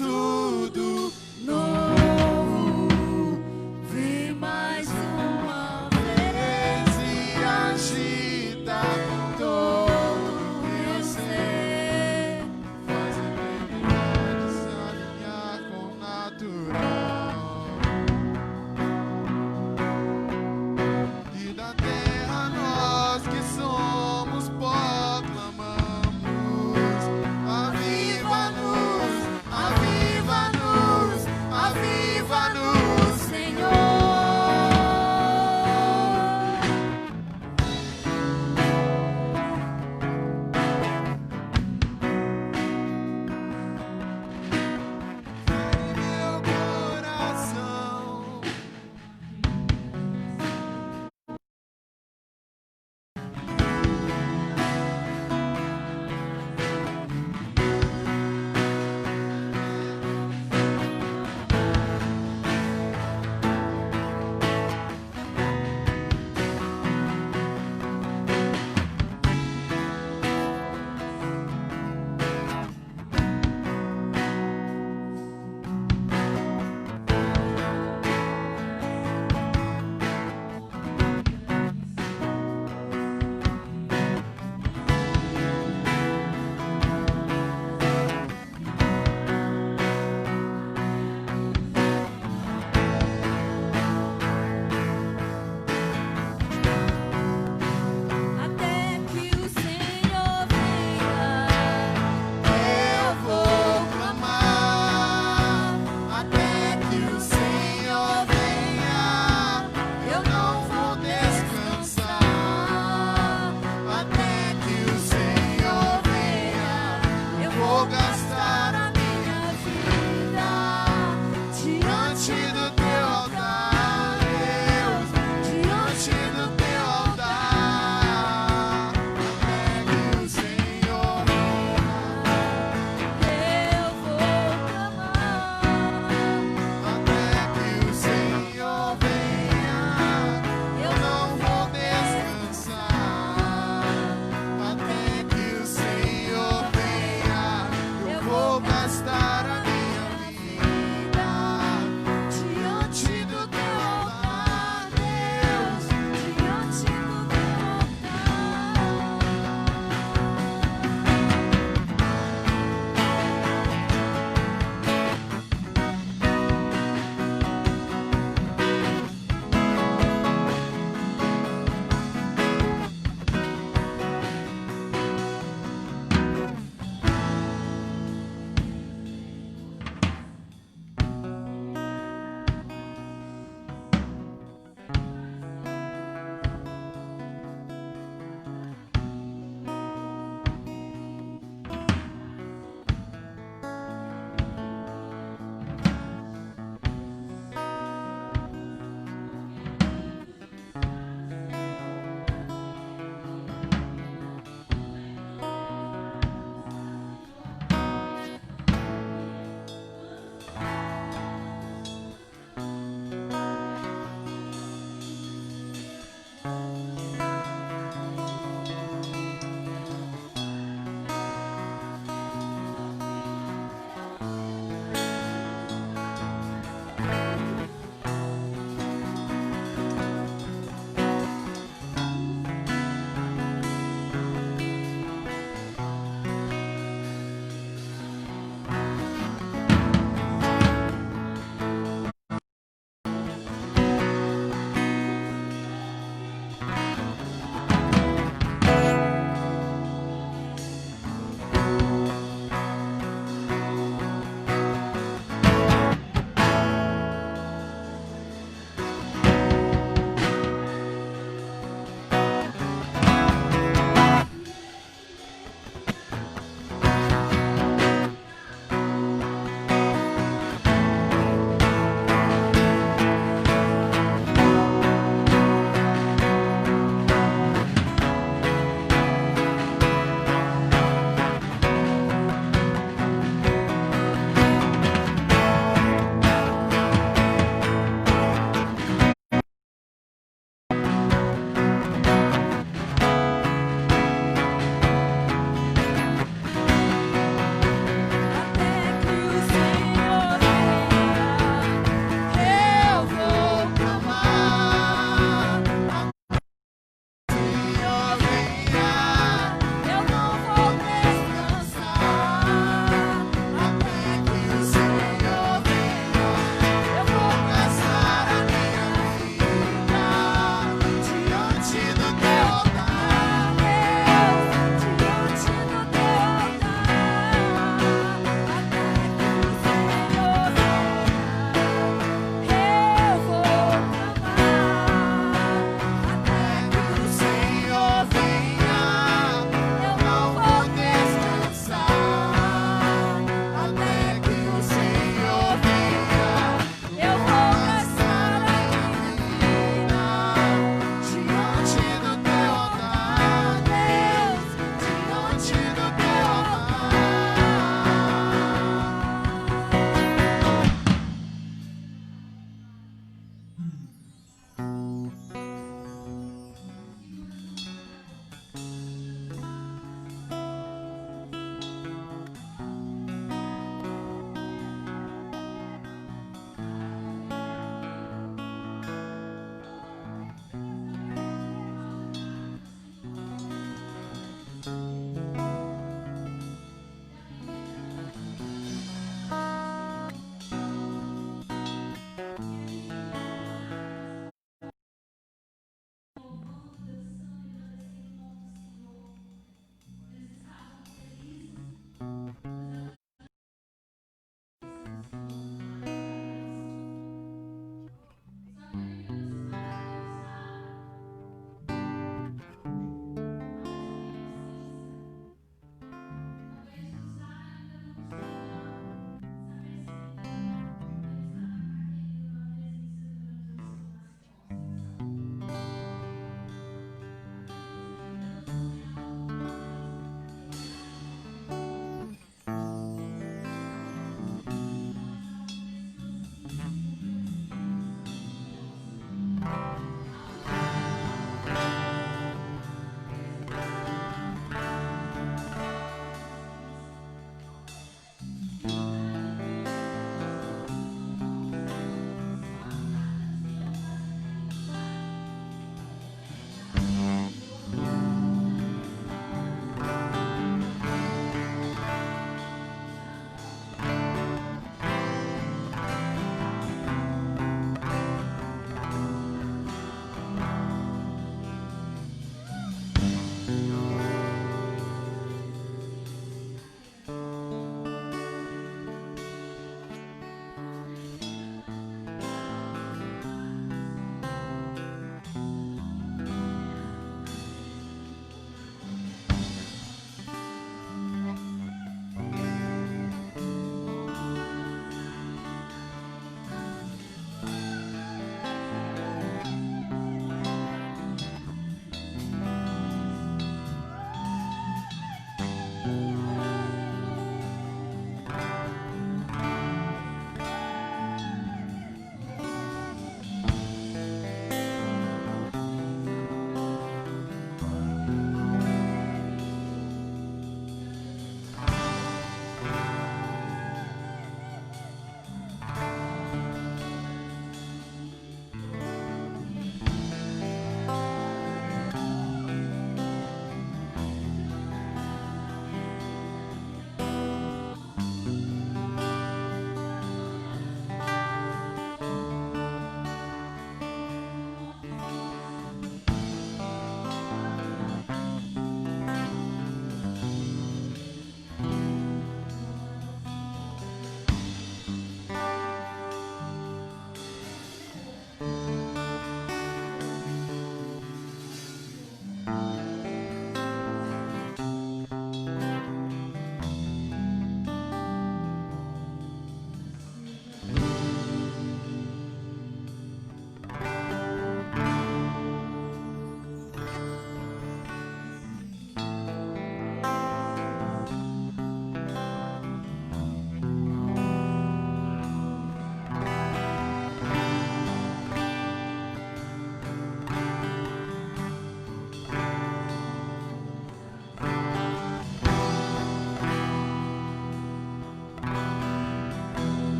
tudo novo. Vem mais uma vez e agita todo meu ser. Faz a se alinhar com o natural. E da terra nós que somos pó clamamos. Aviva-nos, aviva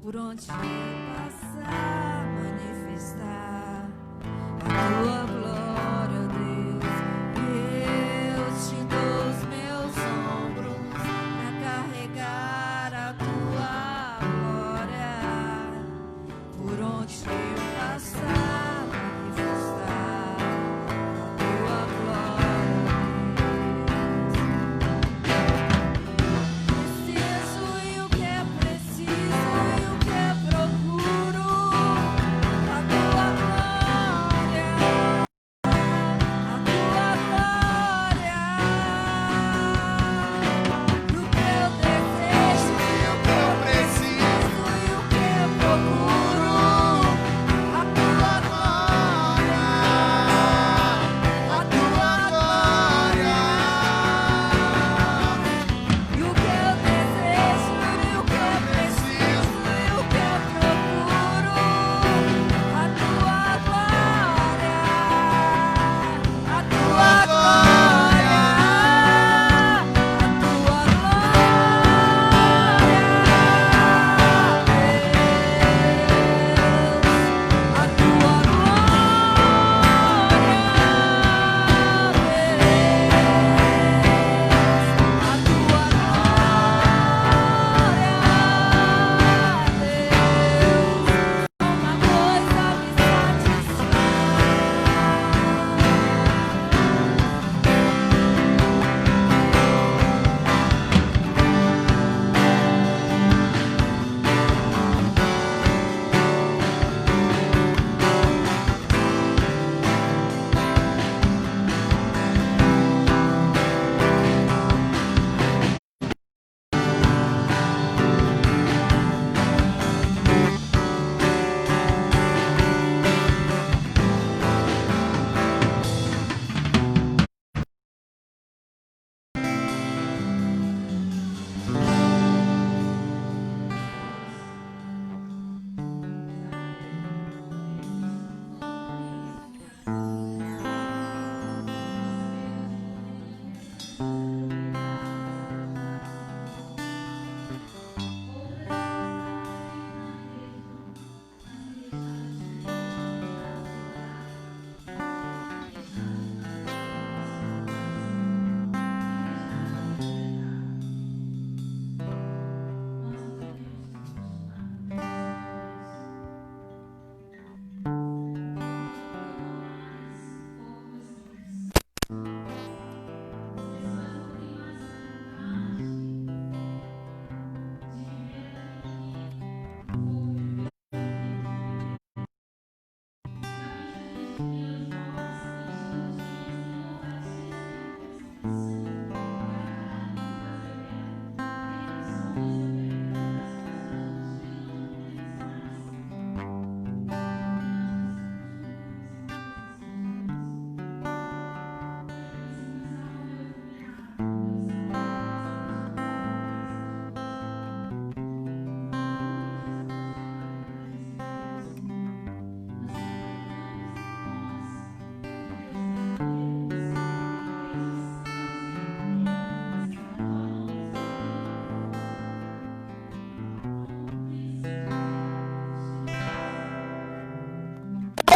Por onde eu passar, manifestar a tua glória, Deus. Eu te dou os meus ombros pra carregar a tua glória. Por onde eu passar, manifestar a tua glória, Preciso e o que é preciso e o que é procuro, a tua glória, a tua glória. E o que eu desejo e o que eu preciso e o que eu procuro, a tua glória, a tua glória. E o que eu desejo e o que eu preciso e o que eu procuro, a tua glória, a tua glória, a tua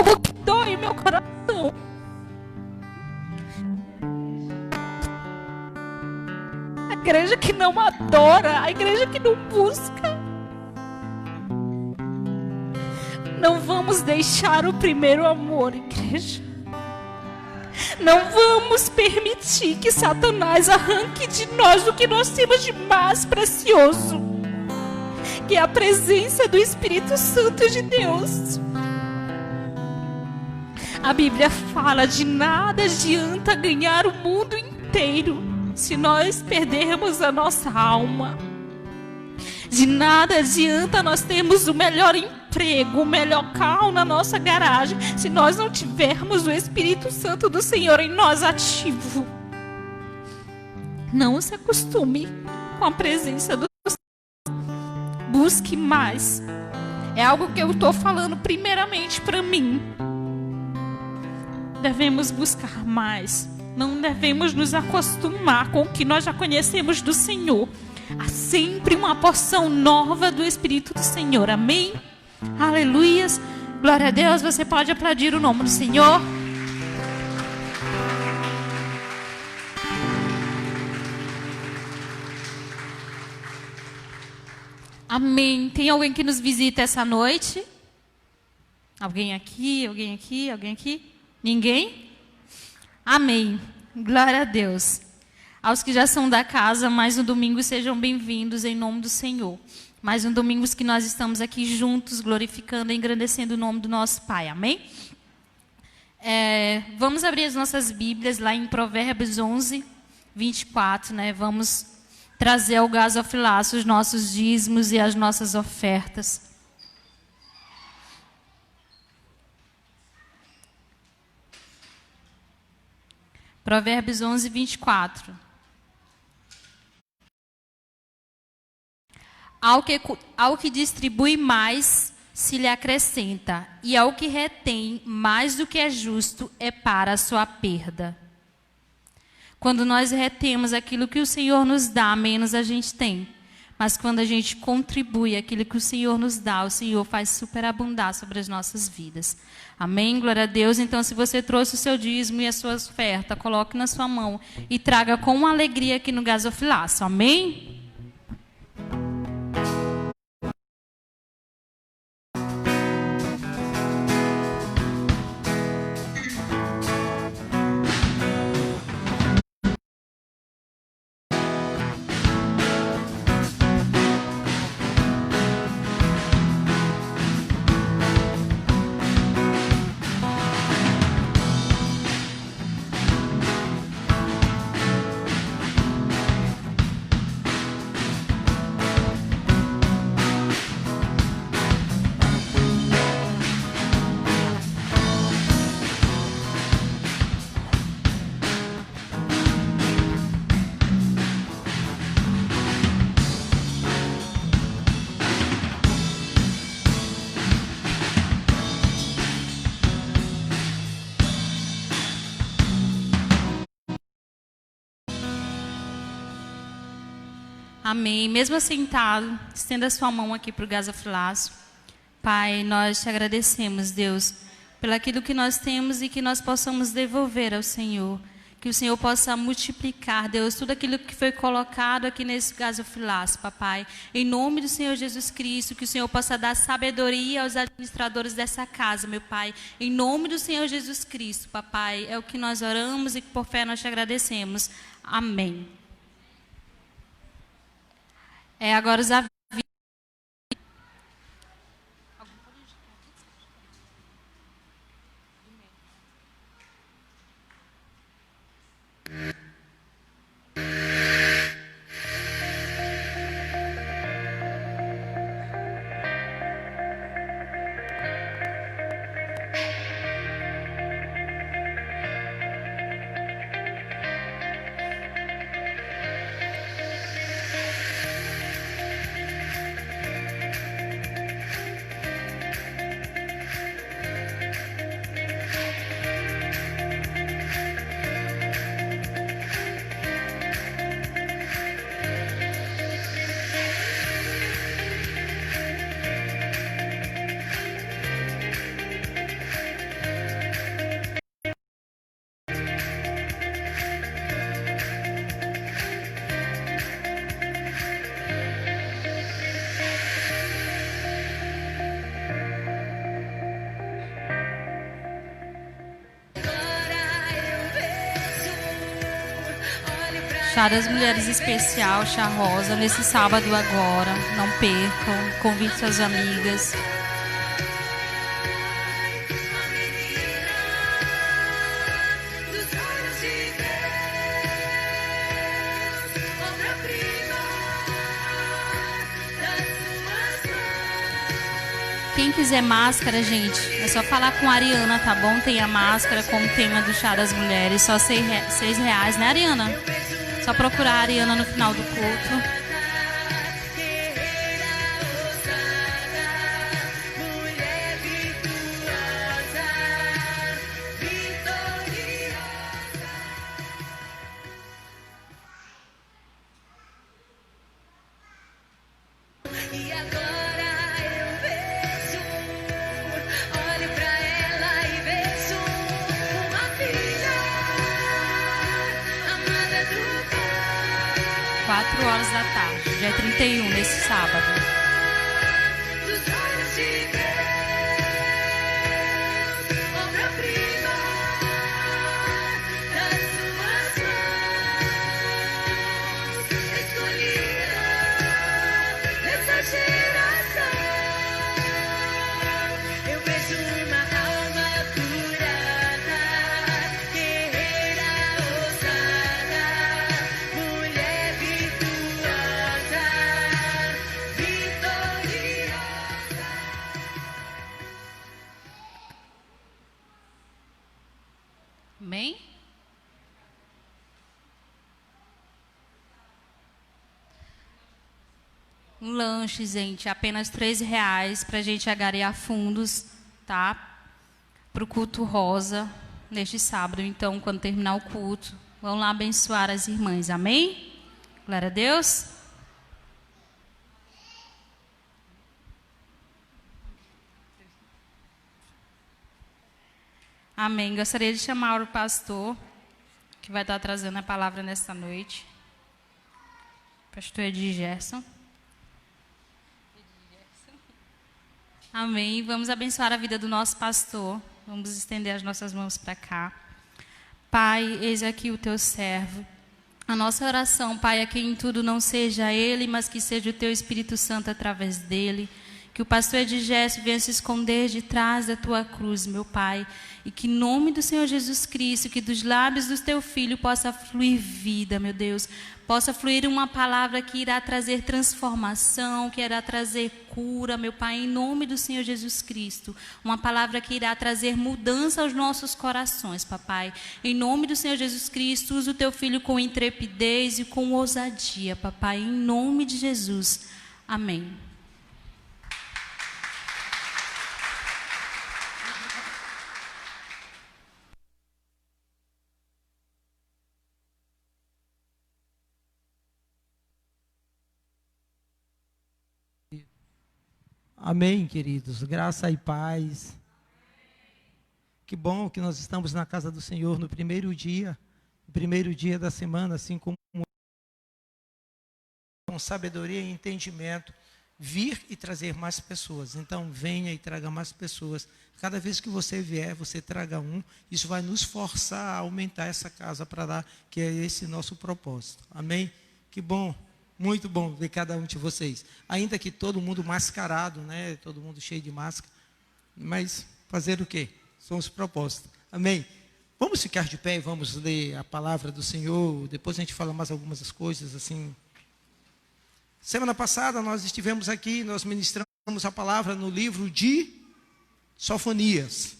algo que dói meu coração. A igreja que não adora, a igreja que não busca. Não vamos deixar o primeiro amor, igreja. Não vamos permitir que Satanás arranque de nós o que nós temos de mais precioso, que é a presença do Espírito Santo de Deus. A Bíblia fala: de nada adianta ganhar o mundo inteiro se nós perdermos a nossa alma. De nada adianta nós termos o melhor emprego, o melhor carro na nossa garagem, se nós não tivermos o Espírito Santo do Senhor em nós ativo. Não se acostume com a presença do Senhor. Busque mais. É algo que eu estou falando primeiramente para mim. Devemos buscar mais. Não devemos nos acostumar com o que nós já conhecemos do Senhor. Há sempre uma porção nova do Espírito do Senhor. Amém? Aleluias. Glória a Deus. Você pode aplaudir o nome do Senhor. Amém. Tem alguém que nos visita essa noite? Alguém aqui? Alguém aqui? Alguém aqui? Ninguém? Amém. Glória a Deus. Aos que já são da casa, mais um domingo, sejam bem-vindos em nome do Senhor. Mais um domingo que nós estamos aqui juntos, glorificando e engrandecendo o nome do nosso Pai. Amém? Vamos abrir as nossas Bíblias lá em Provérbios 11, 24, né? Vamos trazer ao gasofilaço os nossos dízimos e as nossas ofertas. Provérbios 11, 24. Ao que distribui mais, se lhe acrescenta, e ao que retém mais do que é justo, é para a sua perda. Quando nós retemos aquilo que o Senhor nos dá, menos a gente tem. Mas quando a gente contribui aquilo que o Senhor nos dá, o Senhor faz superabundar sobre as nossas vidas. Amém? Glória a Deus. Então, se você trouxe o seu dízimo e a sua oferta, coloque na sua mão e traga com alegria aqui no gasofilaço. Amém? Amém. Mesmo sentado, estenda a sua mão aqui para o gasofilaço. Pai, nós te agradecemos, Deus, pelo aquilo que nós temos e que nós possamos devolver ao Senhor. Que o Senhor possa multiplicar, Deus, tudo aquilo que foi colocado aqui nesse gasofilaço, papai. Em nome do Senhor Jesus Cristo, que o Senhor possa dar sabedoria aos administradores dessa casa, meu Pai. Em nome do Senhor Jesus Cristo, papai. É o que nós oramos e que por fé nós te agradecemos. Amém. Agora os avisos. Chá das Mulheres Especial, Chá Rosa, nesse sábado agora. Não percam, convide suas amigas. Quem quiser máscara, gente, é só falar com a Ariana, tá bom? Tem a máscara como tema do Chá das Mulheres, só R$6, né, Ariana? Só procurar a Ariana no final do culto. horas da tarde, dia 31, nesse sábado. Dos olhos de Deus, obra-prima das suas mãos, escolhida nessa geração. Eu vejo uma alma curada, guerreira ousada, mulher virtuosa, vitoriosa. Amém? Um lanche, gente, apenas R$3 para a gente agariar fundos, tá? Para o culto rosa, neste sábado. Então, quando terminar o culto, vão lá abençoar as irmãs, amém? Glória a Deus. Amém. Gostaria de chamar o pastor, que vai estar trazendo a palavra nesta noite. Pastor Edir Gerson. Amém. Vamos abençoar a vida do nosso pastor. Vamos estender as nossas mãos para cá. Pai, eis aqui o teu servo. A nossa oração, Pai, é que em tudo não seja ele, mas que seja o teu Espírito Santo através dele. Que o pastor Edir Gerson venha se esconder de trás da tua cruz, meu Pai. E que em nome do Senhor Jesus Cristo, que dos lábios do teu filho possa fluir vida, meu Deus. Possa fluir uma palavra que irá trazer transformação, que irá trazer cura, meu Pai, em nome do Senhor Jesus Cristo. Uma palavra que irá trazer mudança aos nossos corações, papai. Em nome do Senhor Jesus Cristo, usa o teu filho com intrepidez e com ousadia, papai. Em nome de Jesus. Amém. Amém, queridos. Graça e paz. Que bom que nós estamos na casa do Senhor no primeiro dia da semana, assim como com sabedoria e entendimento, vir e trazer mais pessoas. Então, venha e traga mais pessoas. Cada vez que você vier, você traga um. Isso vai nos forçar a aumentar essa casa para lá, que é esse nosso propósito. Amém? Que bom. Muito bom ver cada um de vocês. Ainda que todo mundo mascarado, né? Todo mundo cheio de máscara. Mas fazer o quê? São os propósitos. Amém? Vamos ficar de pé e vamos ler a palavra do Senhor. Depois a gente fala mais algumas coisas assim. Semana passada nós estivemos aqui, nós ministramos a palavra no livro de Sofonias.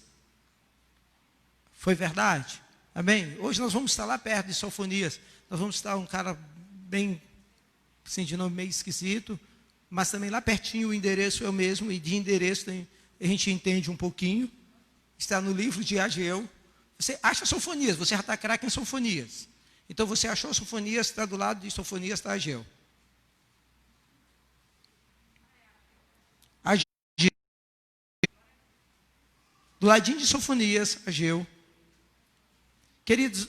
Foi verdade? Amém? Hoje nós vamos estar lá perto de Sofonias. Nós vamos estar um cara bem... assim, de nome meio esquisito, mas também lá pertinho o endereço é o mesmo, e de endereço a gente entende um pouquinho. Está no livro de Ageu. Você acha Sofonias, você já está craque em Sofonias. Então você achou Sofonias, está do lado de Sofonias, está Ageu. Ageu. Do ladinho de Sofonias, Ageu. Queridos,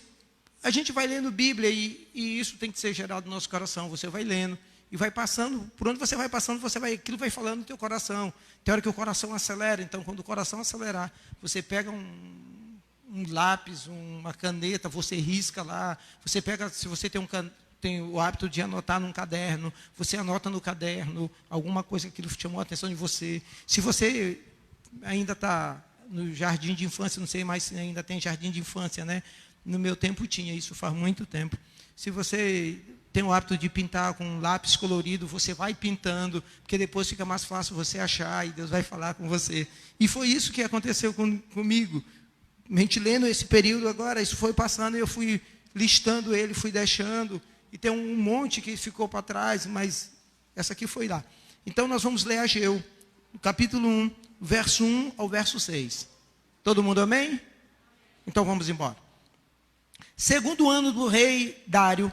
a gente vai lendo Bíblia e isso tem que ser gerado no nosso coração. Você vai lendo e vai passando, por onde você vai passando, aquilo vai falando no teu coração. Tem hora que o coração acelera, então quando o coração acelerar, você pega um lápis, uma caneta, você risca lá. Você pega, se você tem o hábito de anotar num caderno, você anota no caderno alguma coisa que aquilo chamou a atenção de você. Se você ainda está no jardim de infância, não sei mais se ainda tem jardim de infância, né? No meu tempo tinha, isso faz muito tempo. Se você tem o hábito de pintar com um lápis colorido, você vai pintando, porque depois fica mais fácil você achar e Deus vai falar com você. E foi isso que aconteceu comigo. A gente lendo esse período agora, isso foi passando e eu fui listando ele, fui deixando. E tem um monte que ficou para trás, mas essa aqui foi lá. Então nós vamos ler Ageu, capítulo 1, verso 1 ao verso 6. Todo mundo amém? Então vamos embora. Segundo ano do rei Dário,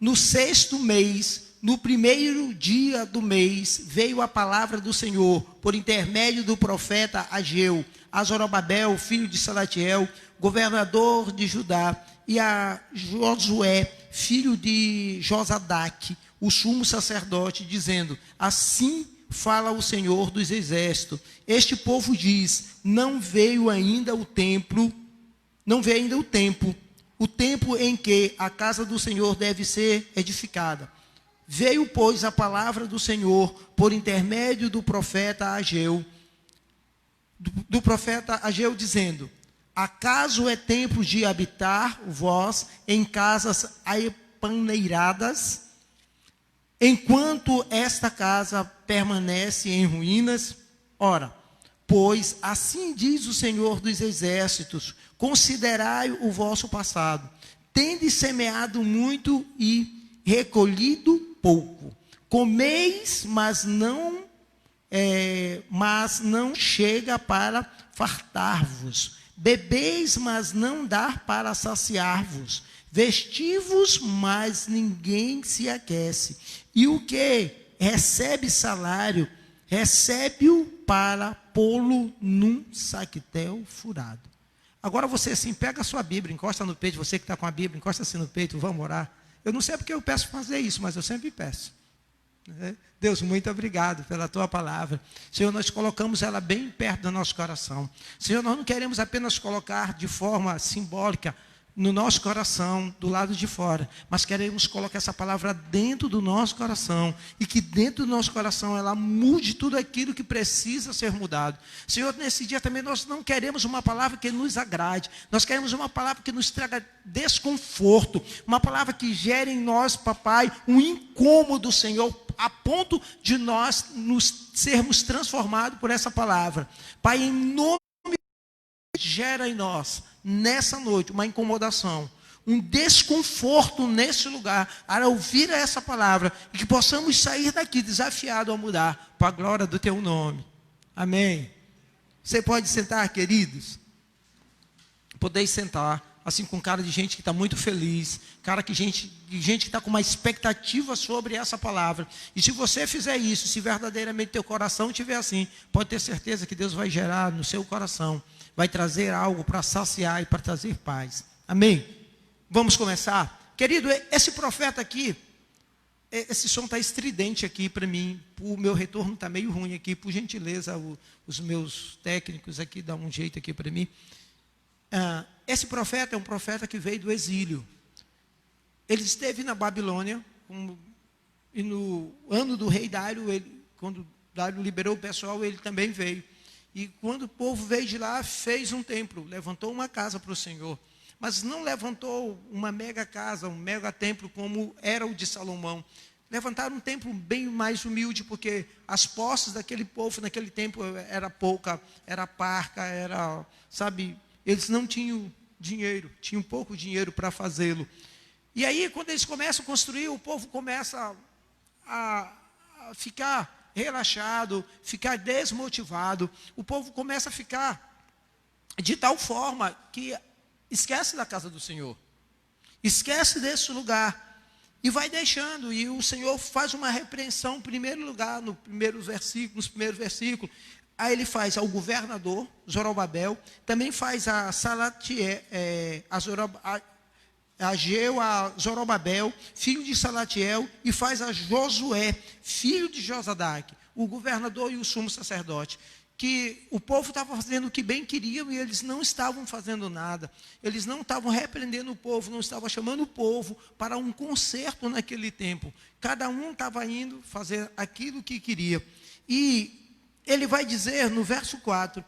no 6º mês, no primeiro dia do mês, veio a palavra do Senhor, por intermédio do profeta Ageu, a Zorobabel, filho de Salatiel, governador de Judá, e a Josué, filho de Josadaque, o sumo sacerdote, dizendo: assim fala o Senhor dos Exércitos. Este povo diz: não veio ainda o tempo em que a casa do Senhor deve ser edificada. Veio, pois, a palavra do Senhor por intermédio do profeta Ageu, dizendo: acaso é tempo de habitar vós em casas apaneiradas, enquanto esta casa permanece em ruínas? Ora, pois assim diz o Senhor dos Exércitos: considerai o vosso passado. Tendes semeado muito e recolhido pouco. Comeis, mas não chega para fartar-vos. Bebeis, mas não dá para saciar-vos. Vestivos, mas ninguém se aquece. E o que recebe salário, recebe-o para pô-lo num saquetel furado. Agora você assim, pega a sua Bíblia, encosta no peito, você que está com a Bíblia, encosta assim no peito, vamos orar. Eu não sei porque eu peço fazer isso, mas eu sempre peço. Deus, muito obrigado pela tua palavra. Senhor, nós colocamos ela bem perto do nosso coração. Senhor, nós não queremos apenas colocar de forma simbólica no nosso coração, do lado de fora, mas queremos colocar essa palavra dentro do nosso coração, e que dentro do nosso coração ela mude tudo aquilo que precisa ser mudado. Senhor, nesse dia também nós não queremos uma palavra que nos agrade, nós queremos uma palavra que nos traga desconforto, uma palavra que gere em nós, papai, um incômodo, Senhor, a ponto de nós nos sermos transformados por essa palavra. Pai, em nome de Deus, gera em nós nessa noite uma incomodação, um desconforto nesse lugar, ao ouvir essa palavra, e que possamos sair daqui desafiados a mudar, para a glória do teu nome. Amém. Você pode sentar, queridos? Podeis sentar, assim com cara de gente que está muito feliz, cara de gente que está com uma expectativa sobre essa palavra. E se você fizer isso, se verdadeiramente teu coração estiver assim, pode ter certeza que Deus vai gerar no seu coração, vai trazer algo para saciar e para trazer paz. Amém? Vamos começar? Querido, esse profeta aqui, esse som está estridente aqui para mim, o meu retorno está meio ruim aqui, por gentileza, os meus técnicos aqui dão um jeito aqui para mim. Esse profeta é um profeta que veio do exílio. Ele esteve na Babilônia, e no ano do rei Dário, quando Dário liberou o pessoal, ele também veio. E quando o povo veio de lá, fez um templo, levantou uma casa para o Senhor. Mas não levantou uma mega casa, um mega templo como era o de Salomão. Levantaram um templo bem mais humilde, porque as posses daquele povo naquele tempo era pouca, era parca, eles não tinham dinheiro, tinham pouco dinheiro para fazê-lo. E aí, quando eles começam a construir, o povo começa a ficar relaxado, ficar desmotivado. O povo começa a ficar de tal forma que esquece da casa do Senhor, esquece desse lugar e vai deixando. E o Senhor faz uma repreensão, em primeiro lugar, nos primeiros versículos. Aí ele faz ao governador Zorobabel, também faz a Ageu, a Zorobabel, filho de Salatiel, e faz a Josué, filho de Josadaque, o governador e o sumo sacerdote. Que o povo estava fazendo o que bem queriam e eles não estavam fazendo nada. Eles não estavam repreendendo o povo, não estavam chamando o povo para um concerto naquele tempo. Cada um estava indo fazer aquilo que queria. E ele vai dizer no verso 4: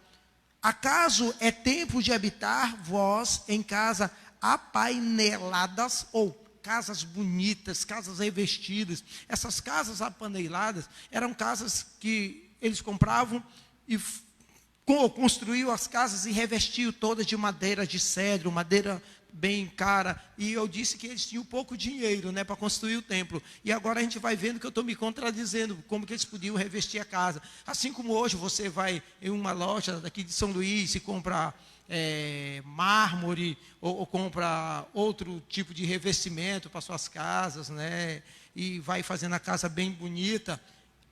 acaso é tempo de habitar vós em casa apaineladas, ou casas bonitas, casas revestidas? Essas casas apaineladas eram casas que eles compravam e construíam as casas e revestiam todas de madeira de cedro, madeira bem cara. E eu disse que eles tinham pouco dinheiro, né, para construir o templo. E agora a gente vai vendo que eu estou me contradizendo, como que eles podiam revestir a casa. Assim como hoje você vai em uma loja daqui de São Luís e compra mármore, ou compra outro tipo de revestimento para suas casas, né, e vai fazendo a casa bem bonita.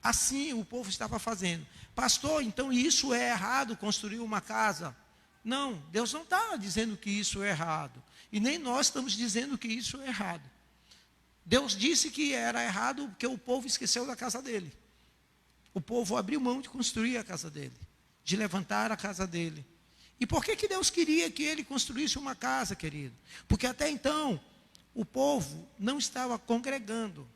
Assim o povo estava fazendo. Pastor, então isso é errado, construir uma casa? Não, Deus não está dizendo que isso é errado. E nem nós estamos dizendo que isso é errado. Deus disse que era errado porque o povo esqueceu da casa dele. O povo abriu mão de construir a casa dele, de levantar a casa dele. E por que Deus queria que ele construísse uma casa, querido? Porque até então, o povo não estava congregando.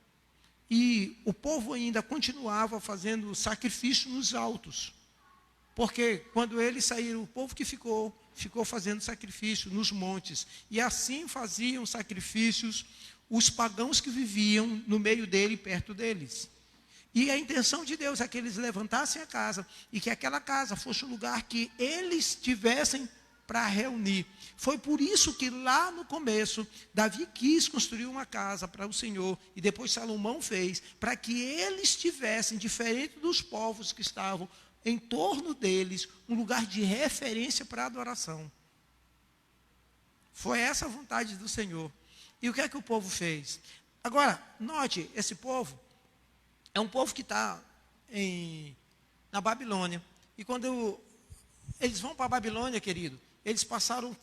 E o povo ainda continuava fazendo sacrifício nos altos. Porque quando eles saíram, o povo que ficou fazendo sacrifício nos montes. E assim faziam sacrifícios os pagãos que viviam no meio dele, perto deles. E a intenção de Deus é que eles levantassem a casa e que aquela casa fosse um lugar que eles tivessem para reunir. Foi por isso que lá no começo, Davi quis construir uma casa para o Senhor, e depois Salomão fez, para que eles tivessem, diferente dos povos que estavam em torno deles, um lugar de referência para a adoração. Foi essa a vontade do Senhor. E o que é que o povo fez? Agora, note, esse povo é um povo que está na Babilônia. E quando eles vão para a Babilônia, querido, eles passaram a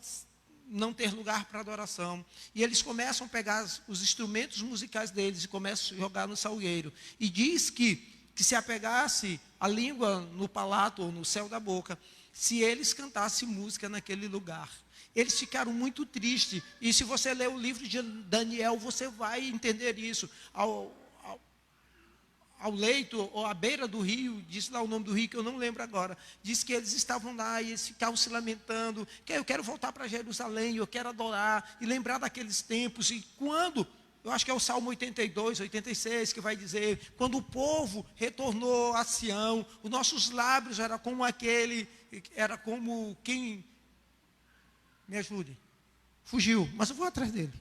não ter lugar para adoração. E eles começam a pegar os instrumentos musicais deles e começam a jogar no salgueiro. E diz que se apegasse a língua no palato ou no céu da boca, se eles cantassem música naquele lugar. Eles ficaram muito tristes. E se você ler o livro de Daniel, você vai entender isso. Ao leito, ou à beira do rio, diz lá o nome do rio, que eu não lembro agora, diz que eles estavam lá e eles ficavam se lamentando, que eu quero voltar para Jerusalém, eu quero adorar, e lembrar daqueles tempos. E quando, eu acho que é o Salmo 82, 86, que vai dizer, quando o povo retornou a Sião, os nossos lábios era como quem, me ajude, fugiu, mas eu vou atrás dele,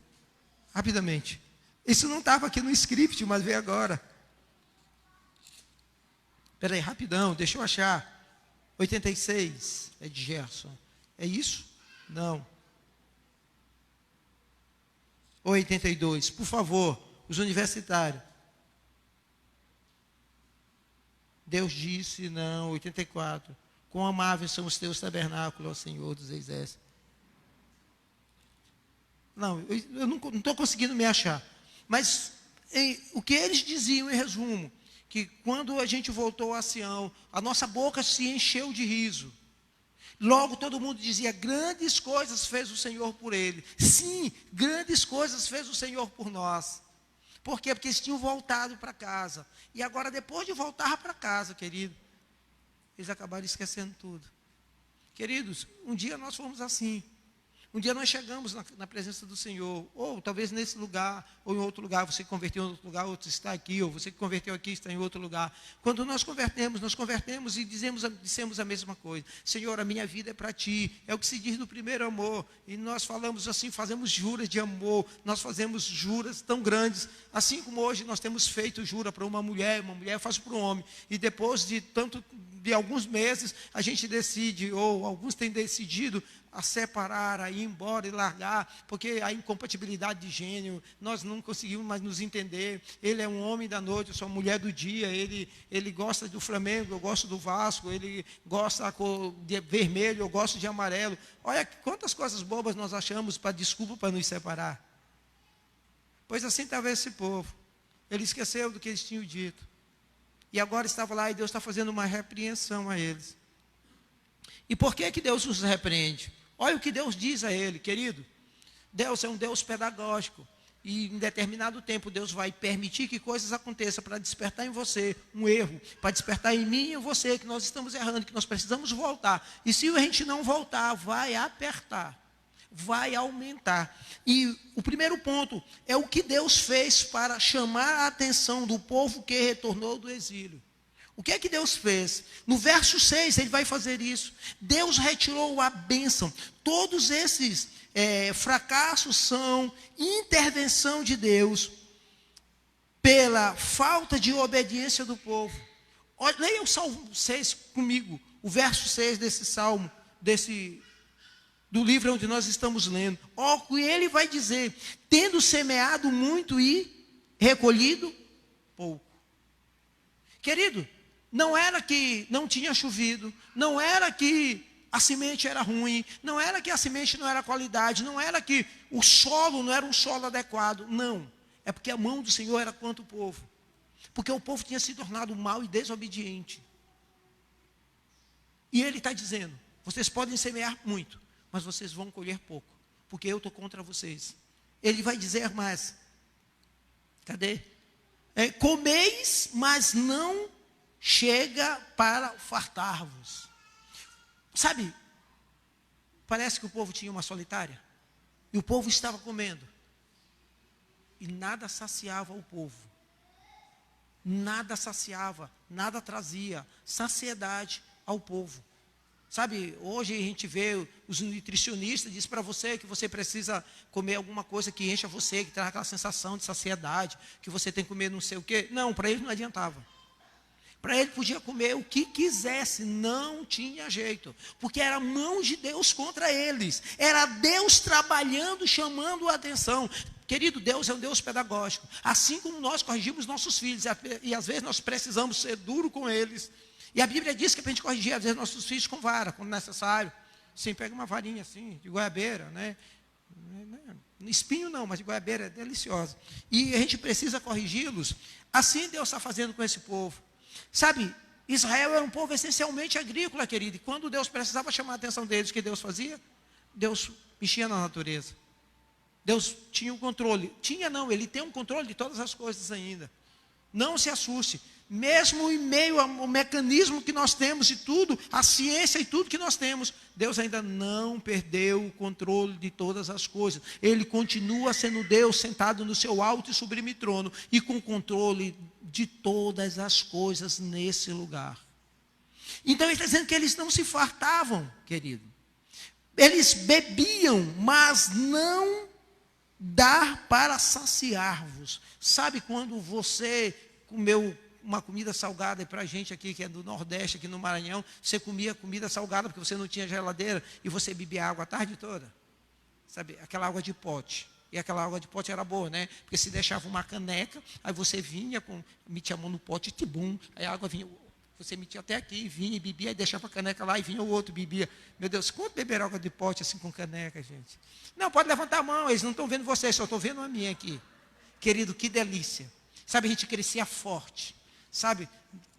rapidamente. Isso não estava aqui no script, mas veio agora. Espera aí, rapidão, deixa eu achar. 86, é de Gerson. É isso? Não. 82, por favor, os universitários. Deus disse, não, 84. Quão amáveis são os teus tabernáculos, ó Senhor dos exércitos. Não, eu não estou conseguindo me achar. Mas o que eles diziam, em resumo, que quando a gente voltou a Sião, a nossa boca se encheu de riso. Logo todo mundo dizia, grandes coisas fez o Senhor por ele. Sim, grandes coisas fez o Senhor por nós. Por quê? Porque eles tinham voltado para casa. E agora, depois de voltar para casa, querido, eles acabaram esquecendo tudo. Queridos, um dia nós fomos assim. Um dia nós chegamos na presença do Senhor, ou talvez nesse lugar, ou em outro lugar, você converteu em outro lugar, outro está aqui, ou você que converteu aqui está em outro lugar. Quando nós convertemos e dissemos a mesma coisa. Senhor, a minha vida é para Ti, é o que se diz no primeiro amor. E nós falamos assim, fazemos juras de amor, nós fazemos juras tão grandes, assim como hoje nós temos feito jura para uma mulher faz para um homem. E depois de alguns meses, a gente decide, ou alguns têm decidido, a separar, a ir embora e largar, porque a incompatibilidade de gênero, nós não conseguimos mais nos entender. Ele é um homem da noite, eu sou uma mulher do dia, ele gosta do Flamengo, eu gosto do Vasco, ele gosta de vermelho, eu gosto de amarelo. Olha quantas coisas bobas nós achamos para desculpa para nos separar. Pois assim estava esse povo. Ele esqueceu do que eles tinham dito. E agora estava lá e Deus está fazendo uma repreensão a eles. E por que Deus os repreende? Olha o que Deus diz a ele, querido. Deus é um Deus pedagógico. E em determinado tempo Deus vai permitir que coisas aconteçam para despertar em você um erro. Para despertar em mim e em você que nós estamos errando, que nós precisamos voltar. E se a gente não voltar, vai apertar. Vai aumentar. E o primeiro ponto é o que Deus fez para chamar a atenção do povo que retornou do exílio. O que é que Deus fez? No verso 6, ele vai fazer isso. Deus retirou a bênção. Todos esses fracassos são intervenção de Deus pela falta de obediência do povo. Leia o Salmo 6 comigo, o verso 6 desse Salmo, do livro onde nós estamos lendo. Ó, que ele vai dizer, tendo semeado muito e recolhido pouco. Querido, não era que não tinha chovido, não era que a semente era ruim, não era que a semente não era qualidade, não era que o solo não era um solo adequado, não. É porque a mão do Senhor era contra o povo. Porque o povo tinha se tornado mau e desobediente. E ele está dizendo, vocês podem semear muito, mas vocês vão colher pouco, porque eu estou contra vocês. Ele vai dizer mais, cadê? Comeis, mas não chega para fartar-vos. Sabe, parece que o povo tinha uma solitária, e o povo estava comendo, e nada saciava o povo. Nada saciava, nada trazia saciedade ao povo. Sabe, hoje a gente vê os nutricionistas, diz para você que você precisa comer alguma coisa que encha você, que traz aquela sensação de saciedade, que você tem que comer não sei o quê. Não, para ele não adiantava. Para ele podia comer o que quisesse, não tinha jeito. Porque era a mão de Deus contra eles. Era Deus trabalhando, chamando a atenção. Querido, Deus é um Deus pedagógico. Assim como nós corrigimos nossos filhos, e às vezes nós precisamos ser duro com eles. E a Bíblia diz que é para a gente corrigir, às vezes, nossos filhos com vara, quando necessário. Sim, pega uma varinha assim, de goiabeira, né? Espinho não, mas de goiabeira é deliciosa. E a gente precisa corrigi-los. Assim Deus está fazendo com esse povo. Sabe, Israel era um povo essencialmente agrícola, querido. E quando Deus precisava chamar a atenção deles, o que Deus fazia? Deus mexia na natureza. Deus tinha um controle. Tinha não, Ele tem um controle de todas as coisas ainda. Não se assuste. Mesmo em meio ao mecanismo que nós temos e tudo, a ciência e tudo que nós temos, Deus ainda não perdeu o controle de todas as coisas. Ele continua sendo Deus sentado no seu alto e sublime trono e com controle de todas as coisas nesse lugar. Então ele está dizendo que eles não se fartavam, querido. Eles bebiam, mas não dá para saciar-vos. Sabe quando você comeu uma comida salgada, e para a gente aqui que é do Nordeste, aqui no Maranhão, você comia comida salgada porque você não tinha geladeira e você bebia água a tarde toda? Sabe, aquela água de pote. E aquela água de pote era boa, né? Porque se deixava uma caneca, aí você vinha, metia a mão no pote, tibum, aí a água vinha, você metia até aqui, vinha e bebia, aí deixava a caneca lá e vinha o outro, bebia. Meu Deus, quanto beber água de pote assim com caneca, gente? Não, pode levantar a mão, eles não estão vendo vocês, só estou vendo a minha aqui. Querido, que delícia. Sabe, a gente crescia forte. Sabe,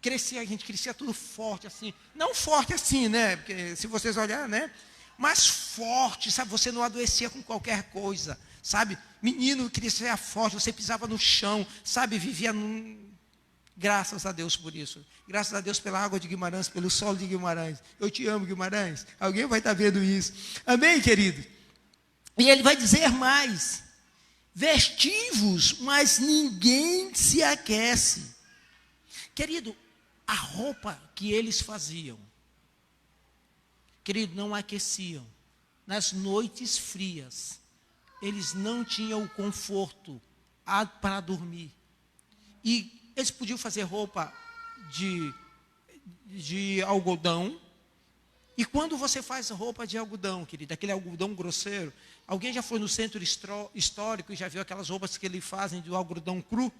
a gente crescia tudo forte assim. Não forte assim, né? Porque se vocês olharem, né? Mas forte, sabe? Você não adoecia com qualquer coisa. Sabe, menino crescia forte, você pisava no chão, sabe? Vivia Graças a Deus por isso. Graças a Deus pela água de Guimarães, pelo solo de Guimarães. Eu te amo, Guimarães. Alguém vai estar vendo isso. Amém, querido? E ele vai dizer mais. Vestivos, mas ninguém se aquece. Querido, a roupa que eles faziam, querido, não aqueciam. Nas noites frias, eles não tinham o conforto para dormir. E eles podiam fazer roupa de algodão. E quando você faz roupa de algodão, querido, aquele algodão grosseiro, alguém já foi no centro histórico e já viu aquelas roupas que eles fazem de algodão cru?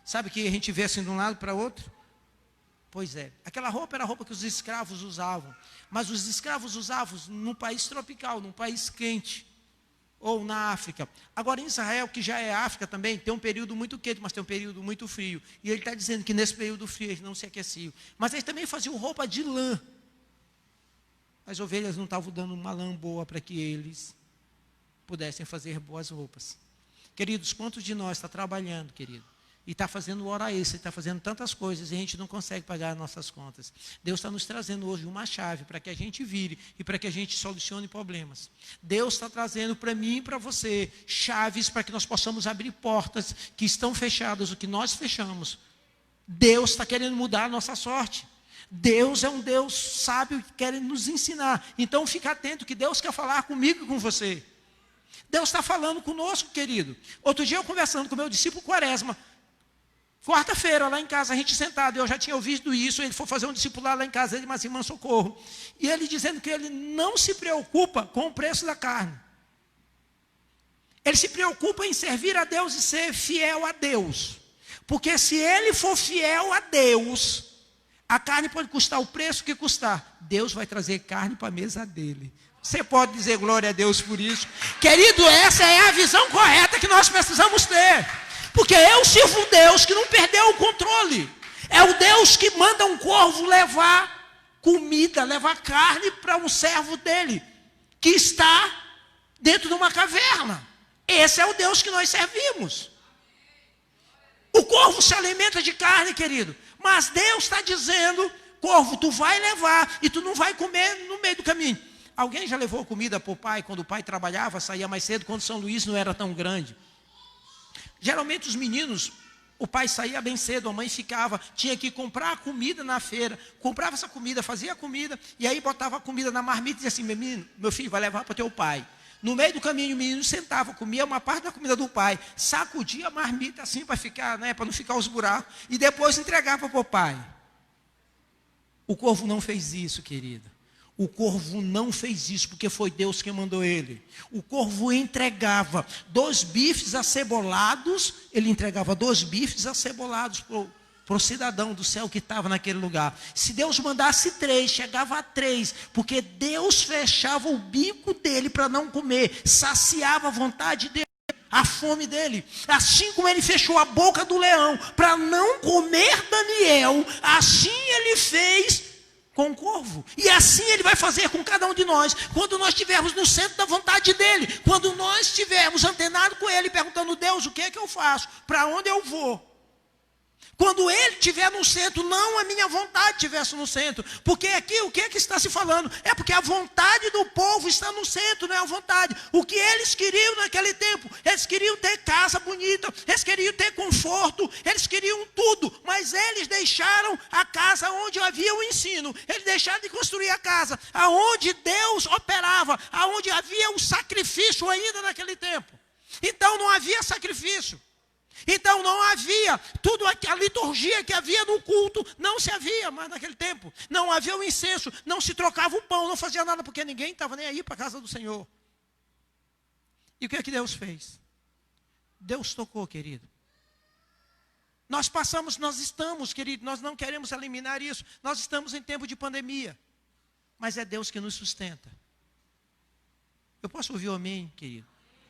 Sabe que a gente vê assim de um lado para o outro? Pois é, aquela roupa era a roupa que os escravos usavam. Mas os escravos usavam num país tropical, num país quente. Ou na África. Agora em Israel, que já é África também, tem um período muito quente, mas tem um período muito frio. E ele está dizendo que nesse período frio eles não se aqueciam. Mas eles também faziam roupa de lã. As ovelhas não estavam dando uma lã boa para que eles pudessem fazer boas roupas. Queridos, quantos de nós está trabalhando, querido? E está fazendo hora extra, está fazendo tantas coisas, e a gente não consegue pagar as nossas contas. Deus está nos trazendo hoje uma chave para que a gente vire e para que a gente solucione problemas. Deus está trazendo para mim e para você chaves para que nós possamos abrir portas que estão fechadas, o que nós fechamos. Deus está querendo mudar a nossa sorte. Deus é um Deus sábio que quer nos ensinar. Então fica atento que Deus quer falar comigo e com você. Deus está falando conosco, querido. Outro dia eu conversando com meu discípulo Quaresma, quarta-feira, lá em casa, a gente sentado, eu já tinha ouvido isso, ele foi fazer um discipulado lá em casa, ele, mas irmã Socorro. E ele dizendo que ele não se preocupa com o preço da carne. Ele se preocupa em servir a Deus e ser fiel a Deus. Porque se ele for fiel a Deus, a carne pode custar o preço que custar. Deus vai trazer carne para a mesa dele. Você pode dizer glória a Deus por isso? Querido, essa é a visão correta que nós precisamos ter. Porque eu sirvo um Deus que não perdeu o controle. É o Deus que manda um corvo levar comida, levar carne para um servo dele, que está dentro de uma caverna. Esse é o Deus que nós servimos. O corvo se alimenta de carne, querido. Mas Deus está dizendo, corvo, tu vai levar e tu não vai comer no meio do caminho. Alguém já levou comida para o pai quando o pai trabalhava, saía mais cedo, quando São Luís não era tão grande? Geralmente os meninos, o pai saía bem cedo, a mãe ficava, tinha que comprar comida na feira, comprava essa comida, fazia a comida, e aí botava a comida na marmita e dizia assim, menino, meu filho, vai levar para o teu pai. No meio do caminho, o menino sentava, comia uma parte da comida do pai, sacudia a marmita assim para ficar, para não ficar os buracos, e depois entregava para o pai. O corvo não fez isso, querido. O corvo não fez isso, porque foi Deus quem mandou ele. O corvo entregava 2 bifes acebolados, ele entregava 2 bifes acebolados para o cidadão do céu que estava naquele lugar. Se Deus mandasse 3, chegava a 3, porque Deus fechava o bico dele para não comer, saciava a vontade dele, a fome dele. Assim como ele fechou a boca do leão para não comer Daniel, assim ele fez com o corvo. E assim ele vai fazer com cada um de nós, quando nós estivermos no centro da vontade dele, quando nós estivermos antenados com ele, perguntando, Deus, o que é que eu faço? Para onde eu vou? Quando ele estiver no centro, não a minha vontade estivesse no centro. Porque aqui o que é que está se falando? É porque a vontade do povo está no centro, não é a vontade. O que eles queriam naquele tempo? Eles queriam ter casa bonita, eles queriam ter conforto, eles queriam tudo. Mas eles deixaram a casa onde havia o ensino. Eles deixaram de construir a casa aonde Deus operava, aonde havia o sacrifício ainda naquele tempo. Então não havia sacrifício. Então não havia, tudo a liturgia que havia no culto, não se havia mais naquele tempo. Não havia o incenso, não se trocava o pão, não fazia nada, porque ninguém estava nem aí para a casa do Senhor. E o que é que Deus fez? Deus tocou, querido. Nós estamos, querido, nós não queremos eliminar isso. Nós estamos em tempo de pandemia, mas é Deus que nos sustenta. Eu posso ouvir o amém, querido?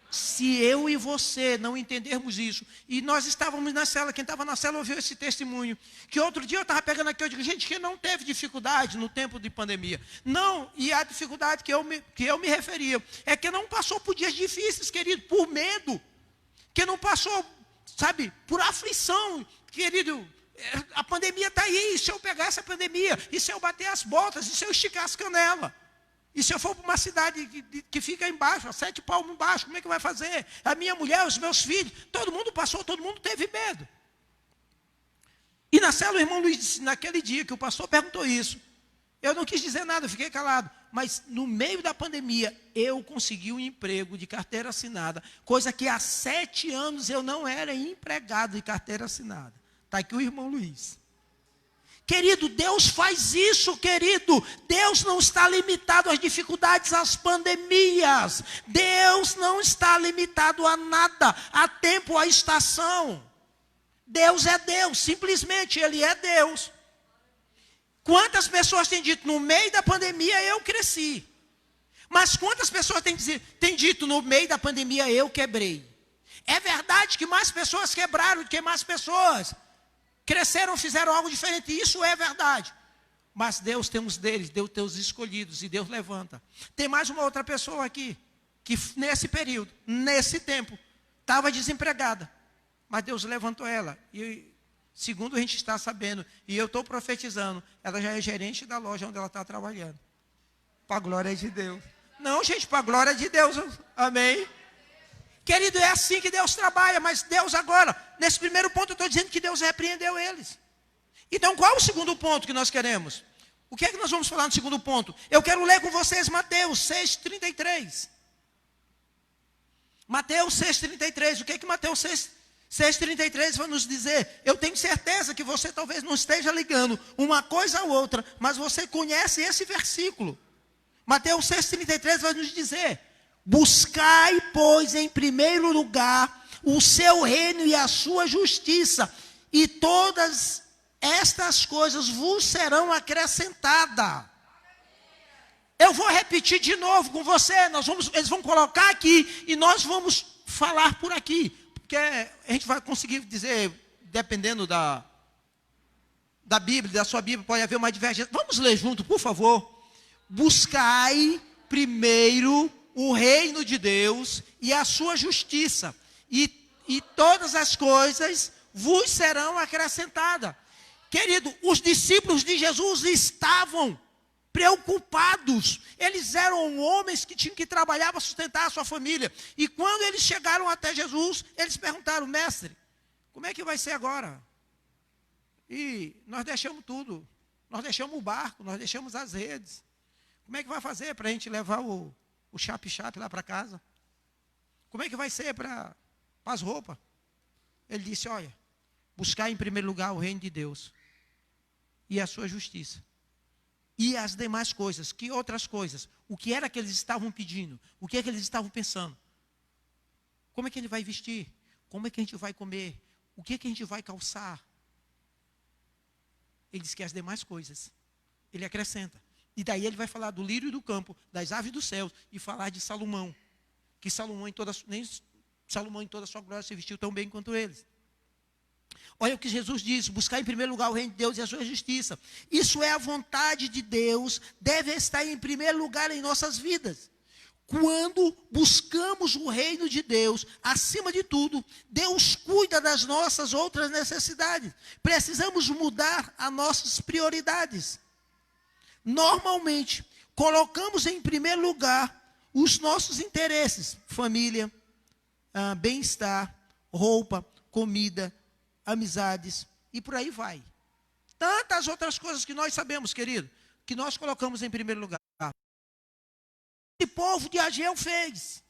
Se eu e você não entendermos isso, e nós estávamos na cela, quem estava na cela ouviu esse testemunho, que outro dia eu estava pegando aqui, eu digo, gente, que não teve dificuldade no tempo de pandemia. Não, e a dificuldade que eu me referia, é que não passou por dias difíceis, querido, por medo, que não passou, sabe, por aflição, querido, a pandemia está aí, e se eu pegar essa pandemia, e se eu bater as botas, e se eu esticar as canelas? E se eu for para uma cidade que fica embaixo, a 7 palmos embaixo, como é que vai fazer? A minha mulher, os meus filhos, todo mundo passou, todo mundo teve medo. E na célula o irmão Luiz disse, naquele dia que o pastor perguntou isso, eu não quis dizer nada, eu fiquei calado. Mas no meio da pandemia, eu consegui um emprego de carteira assinada, coisa que há 7 anos eu não era empregado de carteira assinada. Está aqui o irmão Luiz. Querido, Deus faz isso, querido. Deus não está limitado às dificuldades, às pandemias. Deus não está limitado a nada, a tempo, a estação. Deus é Deus, simplesmente Ele é Deus. Quantas pessoas têm dito, no meio da pandemia eu cresci. Mas quantas pessoas têm dito, no meio da pandemia eu quebrei. É verdade que mais pessoas quebraram do que mais pessoas cresceram, fizeram algo diferente, isso é verdade. Mas Deus tem os deles, Deus tem os escolhidos, e Deus levanta. Tem mais uma outra pessoa aqui, que nesse período, nesse tempo, estava desempregada. Mas Deus levantou ela, e segundo a gente está sabendo, e eu estou profetizando, ela já é gerente da loja onde ela está trabalhando. Para a glória de Deus. Não, gente, para a glória de Deus, amém? Querido, é assim que Deus trabalha, mas Deus agora, nesse primeiro ponto eu estou dizendo que Deus repreendeu eles. Então qual é o segundo ponto que nós queremos? O que é que nós vamos falar no segundo ponto? Eu quero ler com vocês Mateus 6,33. Mateus 6,33, o que é que Mateus 6,33 vai nos dizer? Eu tenho certeza que você talvez não esteja ligando uma coisa à outra, mas você conhece esse versículo. Mateus 6,33 vai nos dizer: buscai, pois, em primeiro lugar o seu reino e a sua justiça, e todas estas coisas vos serão acrescentadas. Eu vou repetir de novo com você, eles vão colocar aqui, e nós vamos falar por aqui. Porque a gente vai conseguir dizer, dependendo da Bíblia, da sua Bíblia, pode haver uma divergência. Vamos ler junto, por favor. Buscai primeiro o reino de Deus e a sua justiça, e todas as coisas vos serão acrescentadas. Querido, os discípulos de Jesus estavam preocupados. Eles eram homens que tinham que trabalhar para sustentar a sua família. E quando eles chegaram até Jesus, eles perguntaram: mestre, como é que vai ser agora? E nós deixamos tudo. Nós deixamos o barco, nós deixamos as redes. Como é que vai fazer para a gente levar o chape-chape lá para casa? Como é que vai ser para as roupas? Ele disse: olha, buscar em primeiro lugar o reino de Deus e a sua justiça. E as demais coisas. Que outras coisas? O que era que eles estavam pedindo? O que é que eles estavam pensando? Como é que ele vai vestir? Como é que a gente vai comer? O que é que a gente vai calçar? Ele diz que as demais coisas. Ele acrescenta. E daí ele vai falar do lírio do campo, das aves do céu, e falar de Salomão. Que Salomão nem Salomão em toda a sua glória se vestiu tão bem quanto eles. Olha o que Jesus diz: buscar em primeiro lugar o reino de Deus e a sua justiça. Isso é a vontade de Deus, deve estar em primeiro lugar em nossas vidas. Quando buscamos o reino de Deus, acima de tudo, Deus cuida das nossas outras necessidades. Precisamos mudar as nossas prioridades. Normalmente, colocamos em primeiro lugar os nossos interesses: família, bem-estar, roupa, comida, amizades, e por aí vai. Tantas outras coisas que nós sabemos, querido, que nós colocamos em primeiro lugar. O povo de Ageu fez.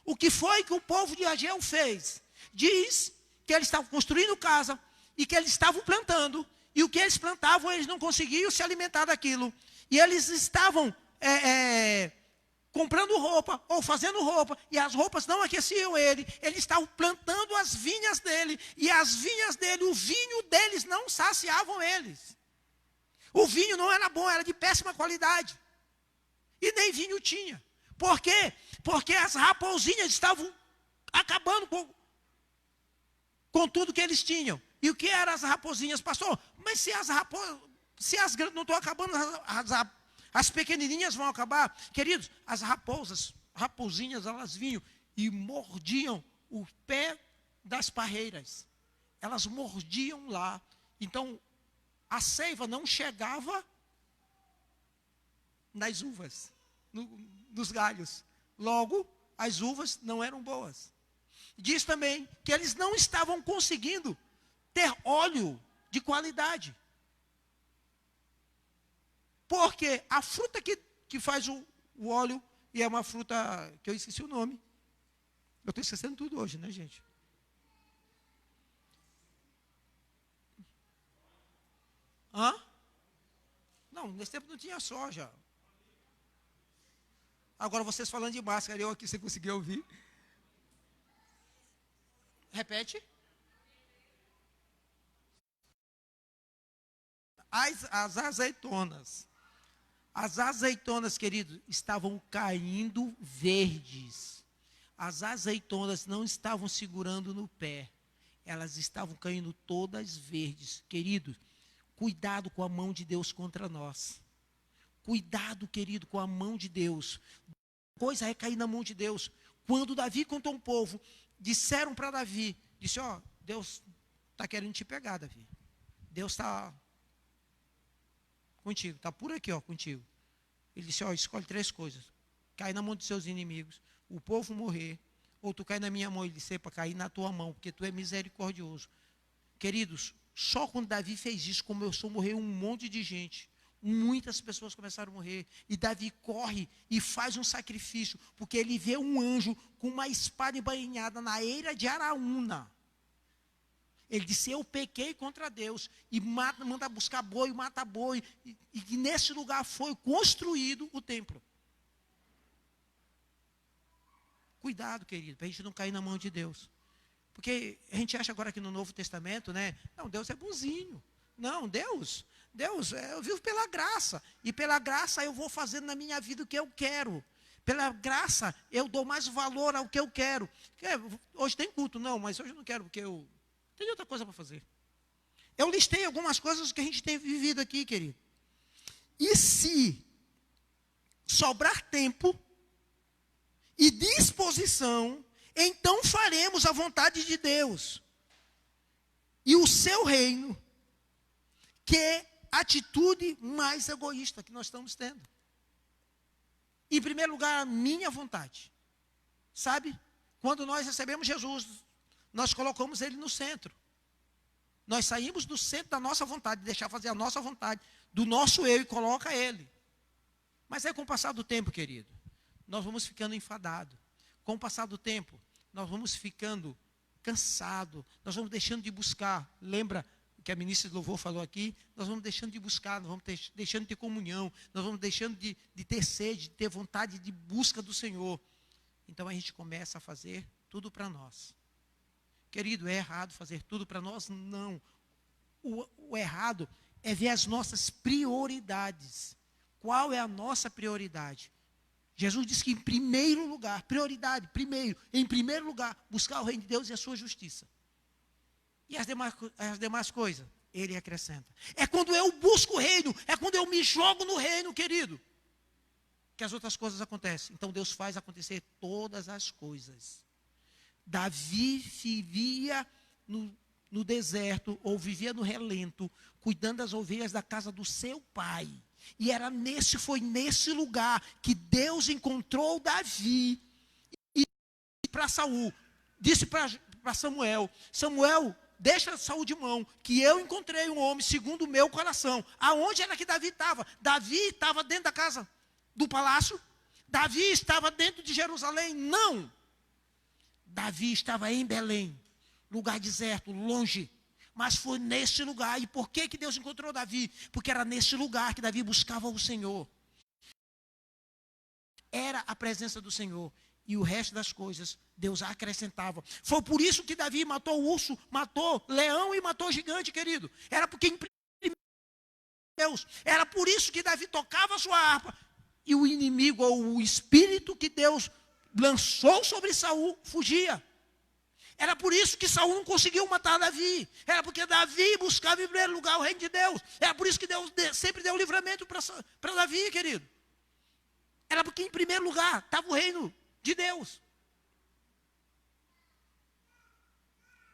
O que foi que o povo de Ageu fez? Diz que eles estavam construindo casa e que eles estavam plantando, e o que eles plantavam, eles não conseguiam se alimentar daquilo. E eles estavam comprando roupa, ou fazendo roupa, e as roupas não aqueciam ele. Eles estavam plantando as vinhas dele, e as vinhas dele, o vinho deles não saciavam eles. O vinho não era bom, era de péssima qualidade. E nem vinho tinha. Por quê? Porque as raposinhas estavam acabando com tudo que eles tinham. E o que eram as raposinhas, pastor? Mas se as grandes não estão acabando, as pequenininhas vão acabar. Queridos, as raposinhas, elas vinham e mordiam o pé das parreiras. Elas mordiam lá. Então, a seiva não chegava nas uvas, nos galhos. Logo, as uvas não eram boas. Diz também que eles não estavam conseguindo ter óleo de qualidade. Porque a fruta que faz o óleo, e é uma fruta que eu esqueci o nome. Eu estou esquecendo tudo hoje, né, gente? Hã? Não, nesse tempo não tinha soja. Agora vocês falando de máscara, eu aqui, você conseguiu ouvir? Repete. As azeitonas. As azeitonas, queridos, estavam caindo verdes. As azeitonas não estavam segurando no pé. Elas estavam caindo todas verdes. Querido, cuidado com a mão de Deus contra nós. Cuidado, querido, com a mão de Deus. Coisa é cair na mão de Deus. Quando Davi contou um povo, disseram para Davi, disse: ó, Deus está querendo te pegar, Davi. Deus está contigo, está por aqui, ó, contigo. Ele disse: ó, escolhe 3 coisas: cai na mão dos seus inimigos, o povo morrer, ou tu cai na minha mão. Ele disse: para cair na tua mão, porque tu é misericordioso. Queridos, só quando Davi fez isso, começou a morrer um monte de gente. Muitas pessoas começaram a morrer. E Davi corre e faz um sacrifício, porque ele vê um anjo com uma espada embainhada na eira de Araúna. Ele disse: eu pequei contra Deus. E manda buscar boi, mata boi. E nesse lugar foi construído o templo. Cuidado, querido, para a gente não cair na mão de Deus. Porque a gente acha agora que no Novo Testamento, né? Não, Deus é bonzinho. Não, Deus, eu vivo pela graça. E pela graça eu vou fazendo na minha vida o que eu quero. Pela graça, eu dou mais valor ao que eu quero. Hoje tem culto, não, mas hoje eu não quero, porque eu tenho outra coisa para fazer. Eu listei algumas coisas que a gente tem vivido aqui, querido. E se sobrar tempo e disposição, então faremos a vontade de Deus e o seu reino. Que atitude mais egoísta que nós estamos tendo. Em primeiro lugar, a minha vontade. Sabe? Quando nós recebemos Jesus, nós colocamos Ele no centro. Nós saímos do centro da nossa vontade, deixar fazer a nossa vontade, do nosso eu, e coloca Ele. Mas aí com o passar do tempo, querido, nós vamos ficando enfadados. Com o passar do tempo, nós vamos ficando cansados. Nós vamos deixando de buscar. Lembra que a ministra de louvor falou aqui? Nós vamos deixando de buscar, nós vamos deixando de ter comunhão, nós vamos deixando de ter sede, de ter vontade de busca do Senhor. Então a gente começa a fazer tudo para nós. Querido, é errado fazer tudo para nós? Não. O errado é ver as nossas prioridades. Qual é a nossa prioridade? Jesus disse que em primeiro lugar, prioridade, em primeiro lugar, buscar o reino de Deus e a sua justiça. E as demais coisas, Ele acrescenta. É quando eu busco o reino, é quando eu me jogo no reino, querido, que as outras coisas acontecem. Então Deus faz acontecer todas as coisas. Davi vivia no deserto, ou vivia no relento, cuidando das ovelhas da casa do seu pai. E foi nesse lugar que Deus encontrou Davi. E para Saul, disse para Samuel, deixa Saul de mão, que eu encontrei um homem segundo o meu coração. Aonde era que Davi estava? Davi estava dentro da casa do palácio? Davi estava dentro de Jerusalém? Não. Davi estava em Belém, lugar deserto, longe. Mas foi nesse lugar. E por que Deus encontrou Davi? Porque era nesse lugar que Davi buscava o Senhor. Era a presença do Senhor. E o resto das coisas, Deus acrescentava. Foi por isso que Davi matou o urso, matou leão e matou o gigante, querido. Era porque em Deus. Era por isso que Davi tocava a sua harpa. E o inimigo, ou o espírito que Deus lançou sobre Saul, fugia. Era por isso que Saul não conseguiu matar Davi. Era porque Davi buscava em primeiro lugar o reino de Deus. Era por isso que Deus sempre deu livramento para Davi, querido. Era porque em primeiro lugar estava o reino de Deus.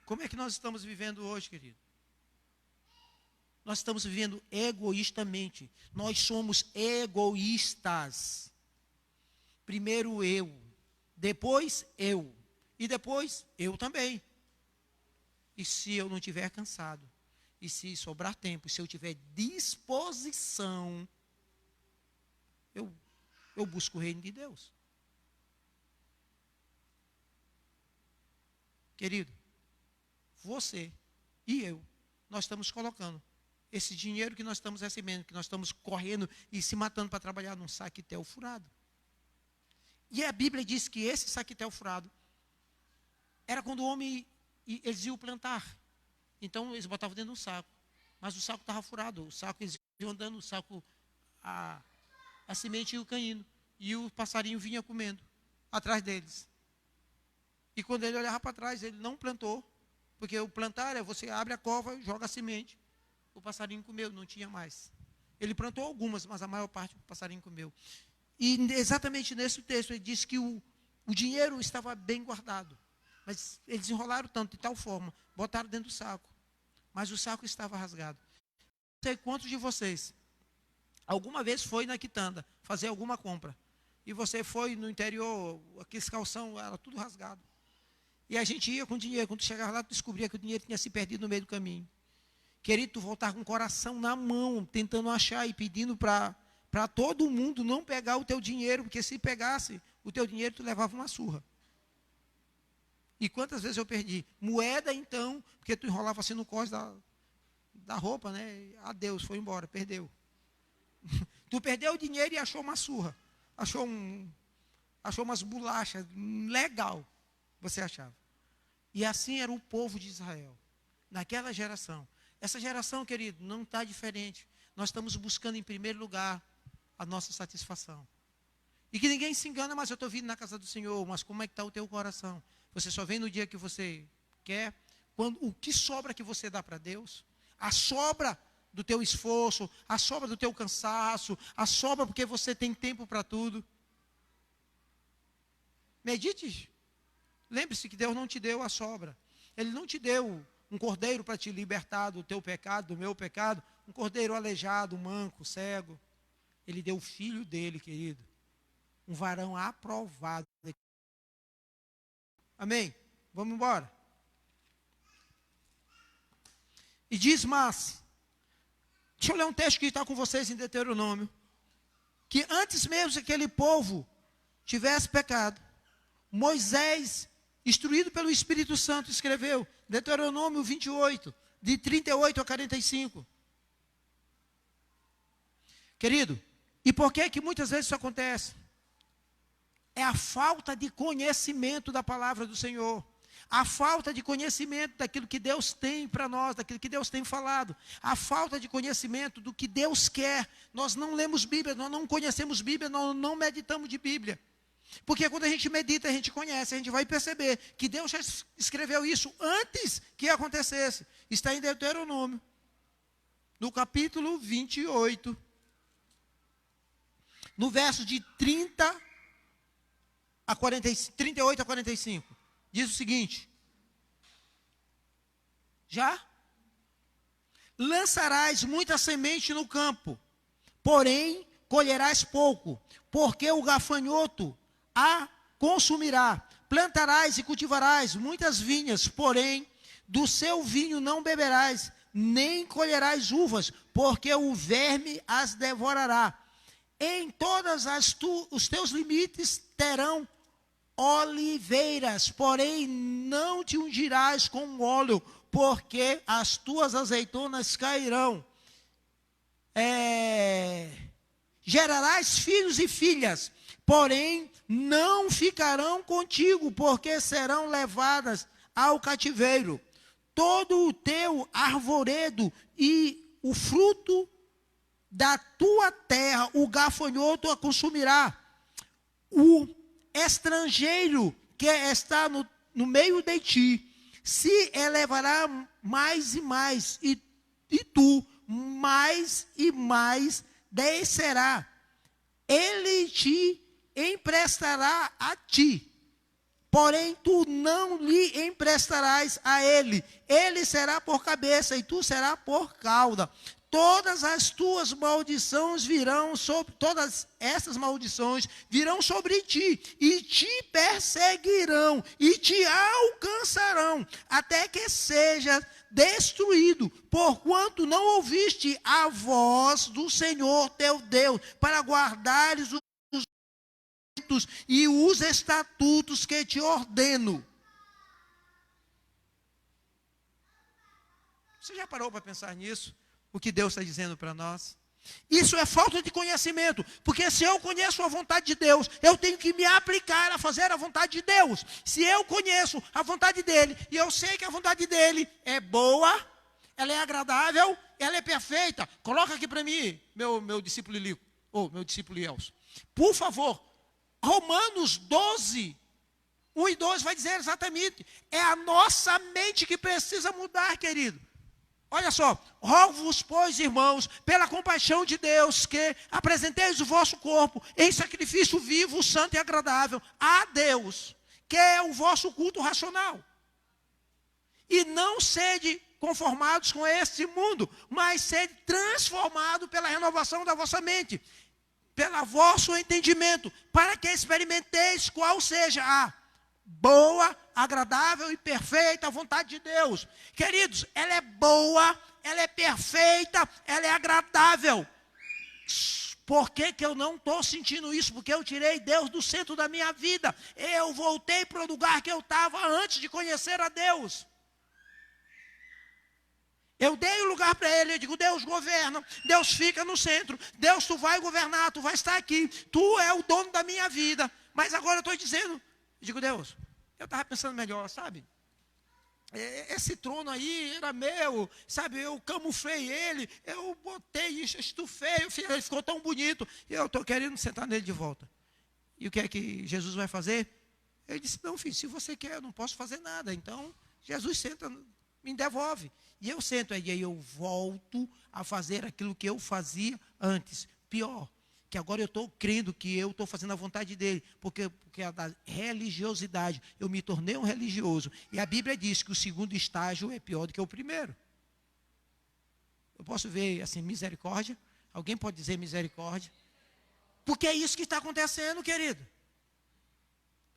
Como é que nós estamos vivendo hoje, querido? Nós estamos vivendo egoístamente. Nós somos egoístas. Primeiro eu, depois eu, e depois eu também. E se eu não estiver cansado, e se sobrar tempo, se eu tiver disposição, eu busco o reino de Deus. Querido, você e eu, nós estamos colocando esse dinheiro que nós estamos recebendo, que nós estamos correndo e se matando para trabalhar num saquetel furado. E a Bíblia diz que esse saquetel furado era quando o homem, eles iam plantar. Então eles botavam dentro de um saco. Mas o saco estava furado. O saco, eles iam andando, o saco, a semente ia caindo. E o passarinho vinha comendo atrás deles. E quando ele olhava para trás, ele não plantou. Porque o plantar é você abre a cova, joga a semente. O passarinho comeu, não tinha mais. Ele plantou algumas, mas a maior parte o passarinho comeu. E exatamente nesse texto, ele diz que o dinheiro estava bem guardado. Mas eles enrolaram tanto, de tal forma, botaram dentro do saco. Mas o saco estava rasgado. Não sei quantos de vocês, alguma vez foi na quitanda fazer alguma compra. E você foi no interior, aqueles calção, era tudo rasgado. E a gente ia com dinheiro. Quando tu chegava lá, tu descobria que o dinheiro tinha se perdido no meio do caminho. Querido, tu voltar com o coração na mão, tentando achar e pedindo para todo mundo não pegar o teu dinheiro, porque se pegasse o teu dinheiro, tu levava uma surra. E quantas vezes eu perdi? Moeda, então, porque tu enrolava assim no cós da roupa, né? Adeus, foi embora, perdeu. Tu perdeu o dinheiro e achou uma surra. Achou umas bolachas, legal, você achava. E assim era o povo de Israel, naquela geração. Essa geração, querido, não está diferente. Nós estamos buscando em primeiro lugar a nossa satisfação. E que ninguém se engana, mas eu estou vindo na casa do Senhor. Mas como é que está o teu coração? Você só vem no dia que você quer? O que sobra que você dá para Deus? A sobra do teu esforço, a sobra do teu cansaço, a sobra porque você tem tempo para tudo. Medite. Lembre-se que Deus não te deu a sobra. Ele não te deu um cordeiro para te libertar do teu pecado, do meu pecado. Um cordeiro aleijado, manco, cego. Ele deu o filho dele, querido. Um varão aprovado. Amém? Vamos embora. E diz, mas, deixa eu ler um texto que está com vocês em Deuteronômio, que antes mesmo que aquele povo tivesse pecado, Moisés, instruído pelo Espírito Santo, escreveu, Deuteronômio 28, de 38 a 45. Querido, e por que muitas vezes isso acontece? É a falta de conhecimento da palavra do Senhor. A falta de conhecimento daquilo que Deus tem para nós, daquilo que Deus tem falado. A falta de conhecimento do que Deus quer. Nós não lemos Bíblia, nós não conhecemos Bíblia, nós não meditamos de Bíblia. Porque quando a gente medita, a gente conhece, a gente vai perceber que Deus já escreveu isso antes que acontecesse. Está em Deuteronômio, no capítulo 28, no verso de 38 a 45. Diz o seguinte: já? Lançarás muita semente no campo, porém colherás pouco, porque o gafanhoto a consumirá. Plantarás e cultivarás muitas vinhas, porém do seu vinho não beberás, nem colherás uvas, porque o verme as devorará. Em todas os teus limites terão oliveiras, porém não te ungirás com óleo, porque as tuas azeitonas cairão. Gerarás filhos e filhas, porém não ficarão contigo, porque serão levadas ao cativeiro. Todo o teu arvoredo e o fruto da tua terra, o gafanhoto a consumirá. O estrangeiro que está no meio de ti se elevará mais e mais, e tu mais e mais descerá. Ele te emprestará a ti, porém tu não lhe emprestarás a ele. Ele será por cabeça e tu serás por cauda. Todas as tuas maldições virão sobre, todas essas maldições virão sobre ti, e te perseguirão, e te alcançarão, até que sejas destruído, porquanto não ouviste a voz do Senhor teu Deus, para guardares os e os estatutos que te ordeno. Você já parou para pensar nisso? O que Deus está dizendo para nós? Isso é falta de conhecimento, porque se eu conheço a vontade de Deus, eu tenho que me aplicar a fazer a vontade de Deus. Se eu conheço a vontade dEle, e eu sei que a vontade dEle é boa, ela é agradável, ela é perfeita. Coloca aqui para mim, meu discípulo Lilico, ou meu discípulo Elcio. Por favor, Romanos 12, 1 e 2 vai dizer exatamente, é a nossa mente que precisa mudar, querido. Olha só, rogo-vos, pois, irmãos, pela compaixão de Deus, que apresenteis o vosso corpo em sacrifício vivo, santo e agradável a Deus, que é o vosso culto racional. E não sede conformados com este mundo, mas sede transformados pela renovação da vossa mente, pelo vosso entendimento, para que experimenteis qual seja a boa, agradável e perfeita vontade de Deus. Queridos, ela é boa, ela é perfeita, ela é agradável. Por que eu não estou sentindo isso? Porque eu tirei Deus do centro da minha vida. Eu voltei para o lugar que eu estava antes de conhecer a Deus. Eu dei o lugar para Ele, eu digo, Deus governa, Deus fica no centro, Deus, tu vai governar, tu vai estar aqui, tu é o dono da minha vida. Mas agora eu estou dizendo, eu digo, Deus, eu estava pensando melhor, sabe? Esse trono aí era meu, sabe? Eu camuflei ele, eu botei, estufei, ele ficou tão bonito, e eu estou querendo sentar nele de volta. E o que é que Jesus vai fazer? Ele disse, não, filho, se você quer, eu não posso fazer nada. Então, Jesus senta, me devolve. E eu sento, e aí eu volto a fazer aquilo que eu fazia antes. Pior, que agora eu estou crendo que eu estou fazendo a vontade dele, porque a da religiosidade, eu me tornei um religioso. E a Bíblia diz que o segundo estágio é pior do que o primeiro. Eu posso ver, assim, misericórdia? Alguém pode dizer misericórdia? Porque é isso que está acontecendo, querido.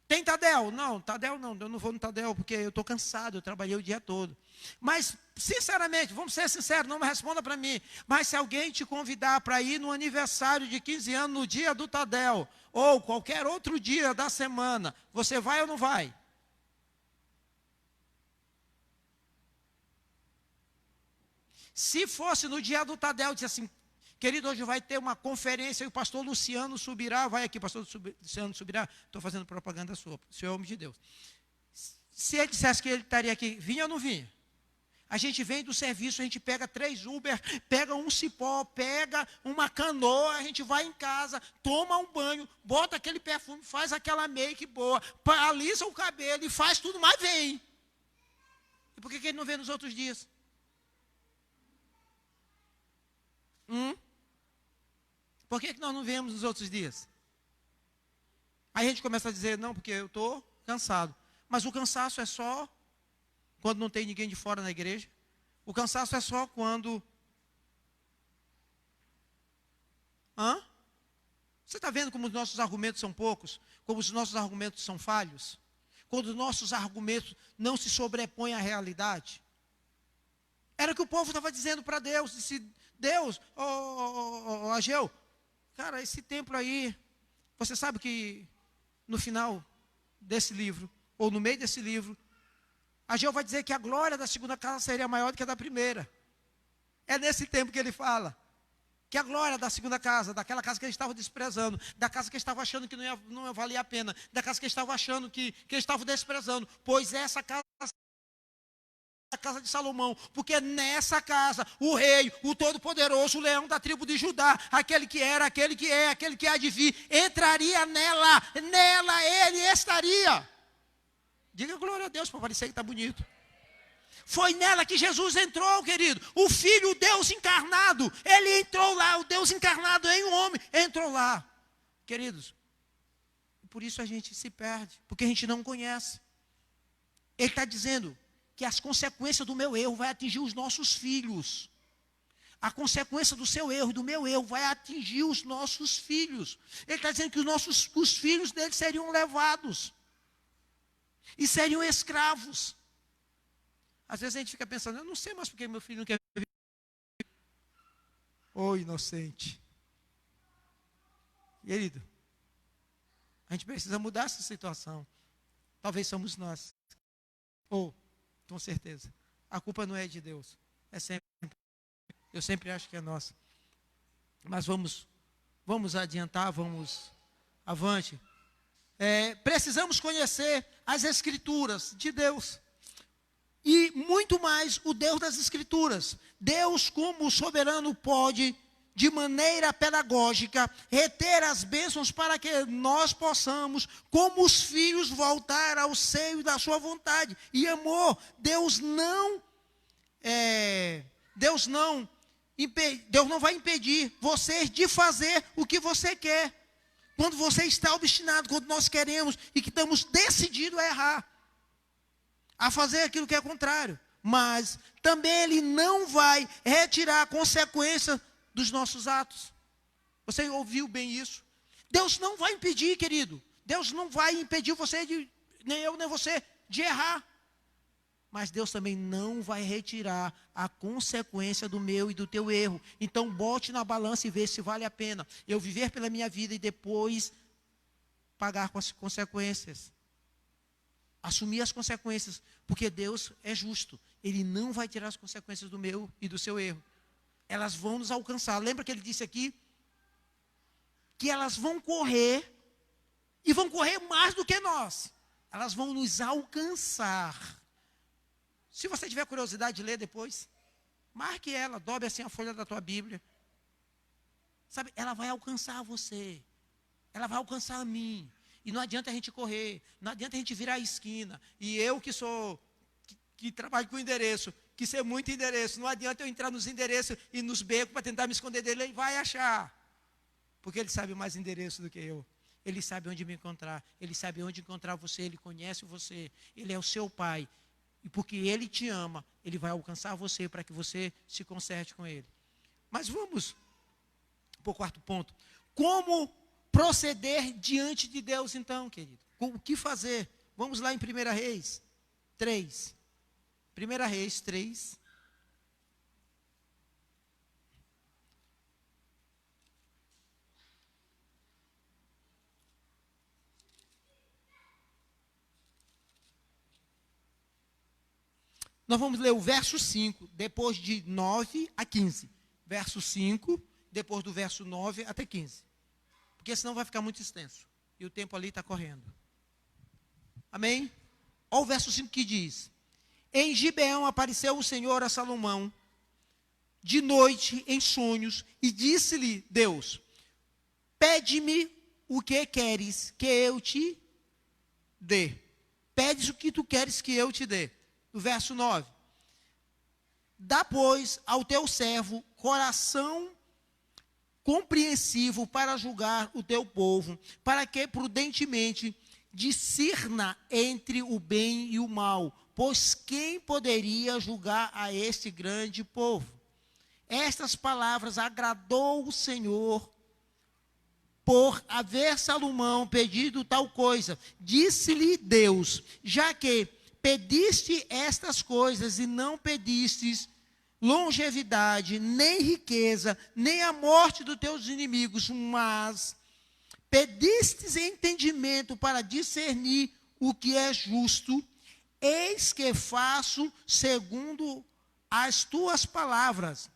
Tem Tadel? Não, Tadel não, eu não vou no Tadel, porque eu estou cansado, eu trabalhei o dia todo. Mas, sinceramente, vamos ser sinceros, não me responda para mim. Mas se alguém te convidar para ir no aniversário de 15 anos, no dia do Tadel, ou qualquer outro dia da semana, você vai ou não vai? Se fosse no dia do Tadel, disse assim, querido, hoje vai ter uma conferência e o pastor Luciano Subirá, vai aqui, pastor Luciano Subirá, estou fazendo propaganda sua, o senhor é homem de Deus. Se ele dissesse que ele estaria aqui, vinha ou não vinha? A gente vem do serviço, a gente pega 3 Uber, pega um cipó, pega uma canoa, a gente vai em casa, toma um banho, bota aquele perfume, faz aquela make boa, alisa o cabelo e faz tudo, mas vem. E por que ele não vem nos outros dias? Por que nós não viemos nos outros dias? Aí a gente começa a dizer, não, porque eu estou cansado. Mas o cansaço é só quando não tem ninguém de fora na igreja. O cansaço é só quando... Você está vendo como os nossos argumentos são poucos? Como os nossos argumentos são falhos? Quando os nossos argumentos não se sobrepõem à realidade? Era o que o povo estava dizendo para Deus. Disse, Deus, Ageu, cara, esse templo aí, você sabe que no final desse livro, ou no meio desse livro, Ageu vai dizer que a glória da segunda casa seria maior do que a da primeira. É nesse tempo que ele fala. Que a glória da segunda casa, daquela casa que eles estavam desprezando, da casa que eles estavam achando que não ia valer a pena, da casa que eles estavam achando que eles estavam desprezando, pois essa casa... a casa de Salomão, porque nessa casa, o rei, o todo-poderoso, o leão da tribo de Judá, aquele que era, aquele que é, aquele que há de vir, entraria nela ele estaria. Diga glória a Deus, para parecer que está bonito. Foi nela que Jesus entrou, querido, o Filho, o Deus encarnado, ele entrou lá, o Deus encarnado em um homem, entrou lá. Queridos, por isso a gente se perde, porque a gente não conhece. Ele está dizendo que as consequências do meu erro vai atingir os nossos filhos. A consequência do seu erro e do meu erro vai atingir os nossos filhos. Ele está dizendo que os filhos dele seriam levados. E seriam escravos. Às vezes a gente fica pensando, eu não sei mais porque meu filho não quer viver. Ô inocente. Querido, a gente precisa mudar essa situação. Talvez somos nós. Com certeza. A culpa não é de Deus. Eu sempre acho que é nossa. Mas vamos adiantar, vamos avante. Precisamos conhecer as Escrituras de Deus. E muito mais o Deus das Escrituras. Deus, como soberano, pode, de maneira pedagógica, reter as bênçãos para que nós possamos, como os filhos, voltar ao seio da sua vontade e amor. Deus não vai impedir você de fazer o que você quer. Quando você está obstinado, quando nós queremos e que estamos decididos a errar, a fazer aquilo que é contrário. Mas também Ele não vai retirar a consequência dos nossos atos. Você ouviu bem isso? Deus não vai impedir, querido. Deus não vai impedir você, nem eu, nem você, de errar. Mas Deus também não vai retirar a consequência do meu e do teu erro. Então bote na balança e vê se vale a pena eu viver pela minha vida e depois pagar com as consequências. Assumir as consequências, porque Deus é justo. Ele não vai tirar as consequências do meu e do seu erro. Elas vão nos alcançar. Lembra que ele disse aqui? Que elas vão correr, e vão correr mais do que nós. Elas vão nos alcançar. Se você tiver curiosidade de ler depois, marque ela, dobre assim a folha da tua Bíblia. Sabe, ela vai alcançar você. Ela vai alcançar a mim. E não adianta a gente correr, não adianta a gente virar a esquina. E eu que trabalho com endereço, que sei muito endereço, não adianta eu entrar nos endereços e nos becos para tentar me esconder dele, ele vai achar. Porque ele sabe mais endereço do que eu. Ele sabe onde me encontrar, ele sabe onde encontrar você, ele conhece você, ele é o seu pai. E porque ele te ama, ele vai alcançar você para que você se conserte com ele. Mas vamos para o quarto ponto. Como proceder diante de Deus então, querido? O que fazer? Vamos lá em 1 Reis 3. 1 Reis 3. Nós vamos ler o verso 5, depois de 9 a 15. Verso 5, depois do verso 9 até 15. Porque senão vai ficar muito extenso. E o tempo ali está correndo. Amém? Olha o verso 5 que diz: Em Gibeão apareceu o Senhor a Salomão, de noite em sonhos, e disse-lhe Deus: Pede-me o que queres que eu te dê. Pedes o que tu queres que eu te dê. No verso 9: Dá, pois, ao teu servo coração compreensivo para julgar o teu povo, para que prudentemente discirna entre o bem e o mal, pois quem poderia julgar a este grande povo? Estas palavras agradou o Senhor, por haver Salomão pedido tal coisa. Disse-lhe Deus: já que pediste estas coisas e não pedistes longevidade, nem riqueza, nem a morte dos teus inimigos, mas pedistes entendimento para discernir o que é justo, eis que faço segundo as tuas palavras.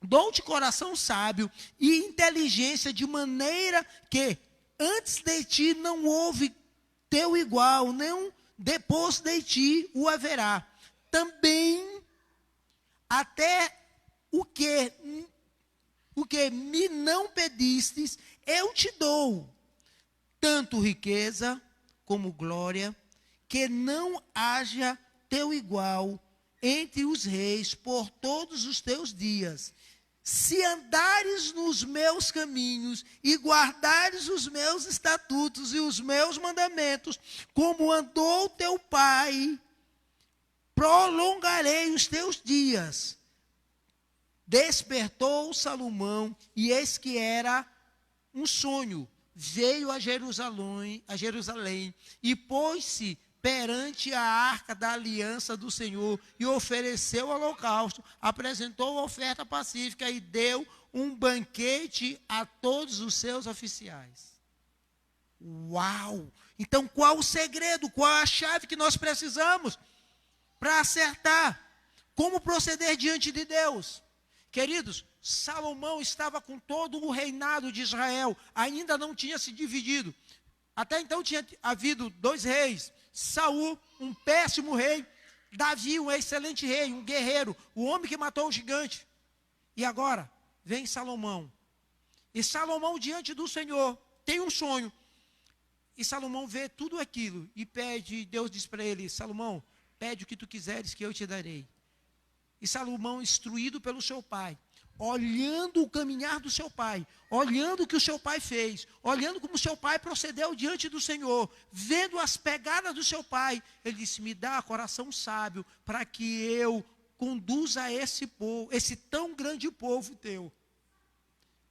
Dou-te coração sábio e inteligência, de maneira que antes de ti não houve teu igual, nem depois de ti o haverá. Também até o que me não pedistes, eu te dou, tanto riqueza como glória, que não haja teu igual entre os reis por todos os teus dias. Se andares nos meus caminhos e guardares os meus estatutos e os meus mandamentos, como andou teu pai, prolongarei os teus dias. Despertou Salomão, e eis que era um sonho. Veio a Jerusalém e pôs-se perante a arca da aliança do Senhor, e ofereceu holocausto, apresentou oferta pacífica e deu um banquete a todos os seus oficiais. Uau! Então qual o segredo, qual a chave que nós precisamos para acertar? Como proceder diante de Deus? Queridos, Salomão estava com todo o reinado de Israel, ainda não tinha se dividido. Até então tinha havido 2 reis, Saul, um péssimo rei, Davi, um excelente rei, um guerreiro, o homem que matou o gigante. E agora vem Salomão. E Salomão, diante do Senhor, tem um sonho. E Salomão vê tudo aquilo e pede, Deus diz para ele: Salomão, pede o que tu quiseres que eu te darei. E Salomão, instruído pelo seu pai, olhando o caminhar do seu pai, olhando o que o seu pai fez, olhando como o seu pai procedeu diante do Senhor, vendo as pegadas do seu pai, ele disse: me dá coração sábio para que eu conduza esse povo, esse tão grande povo teu.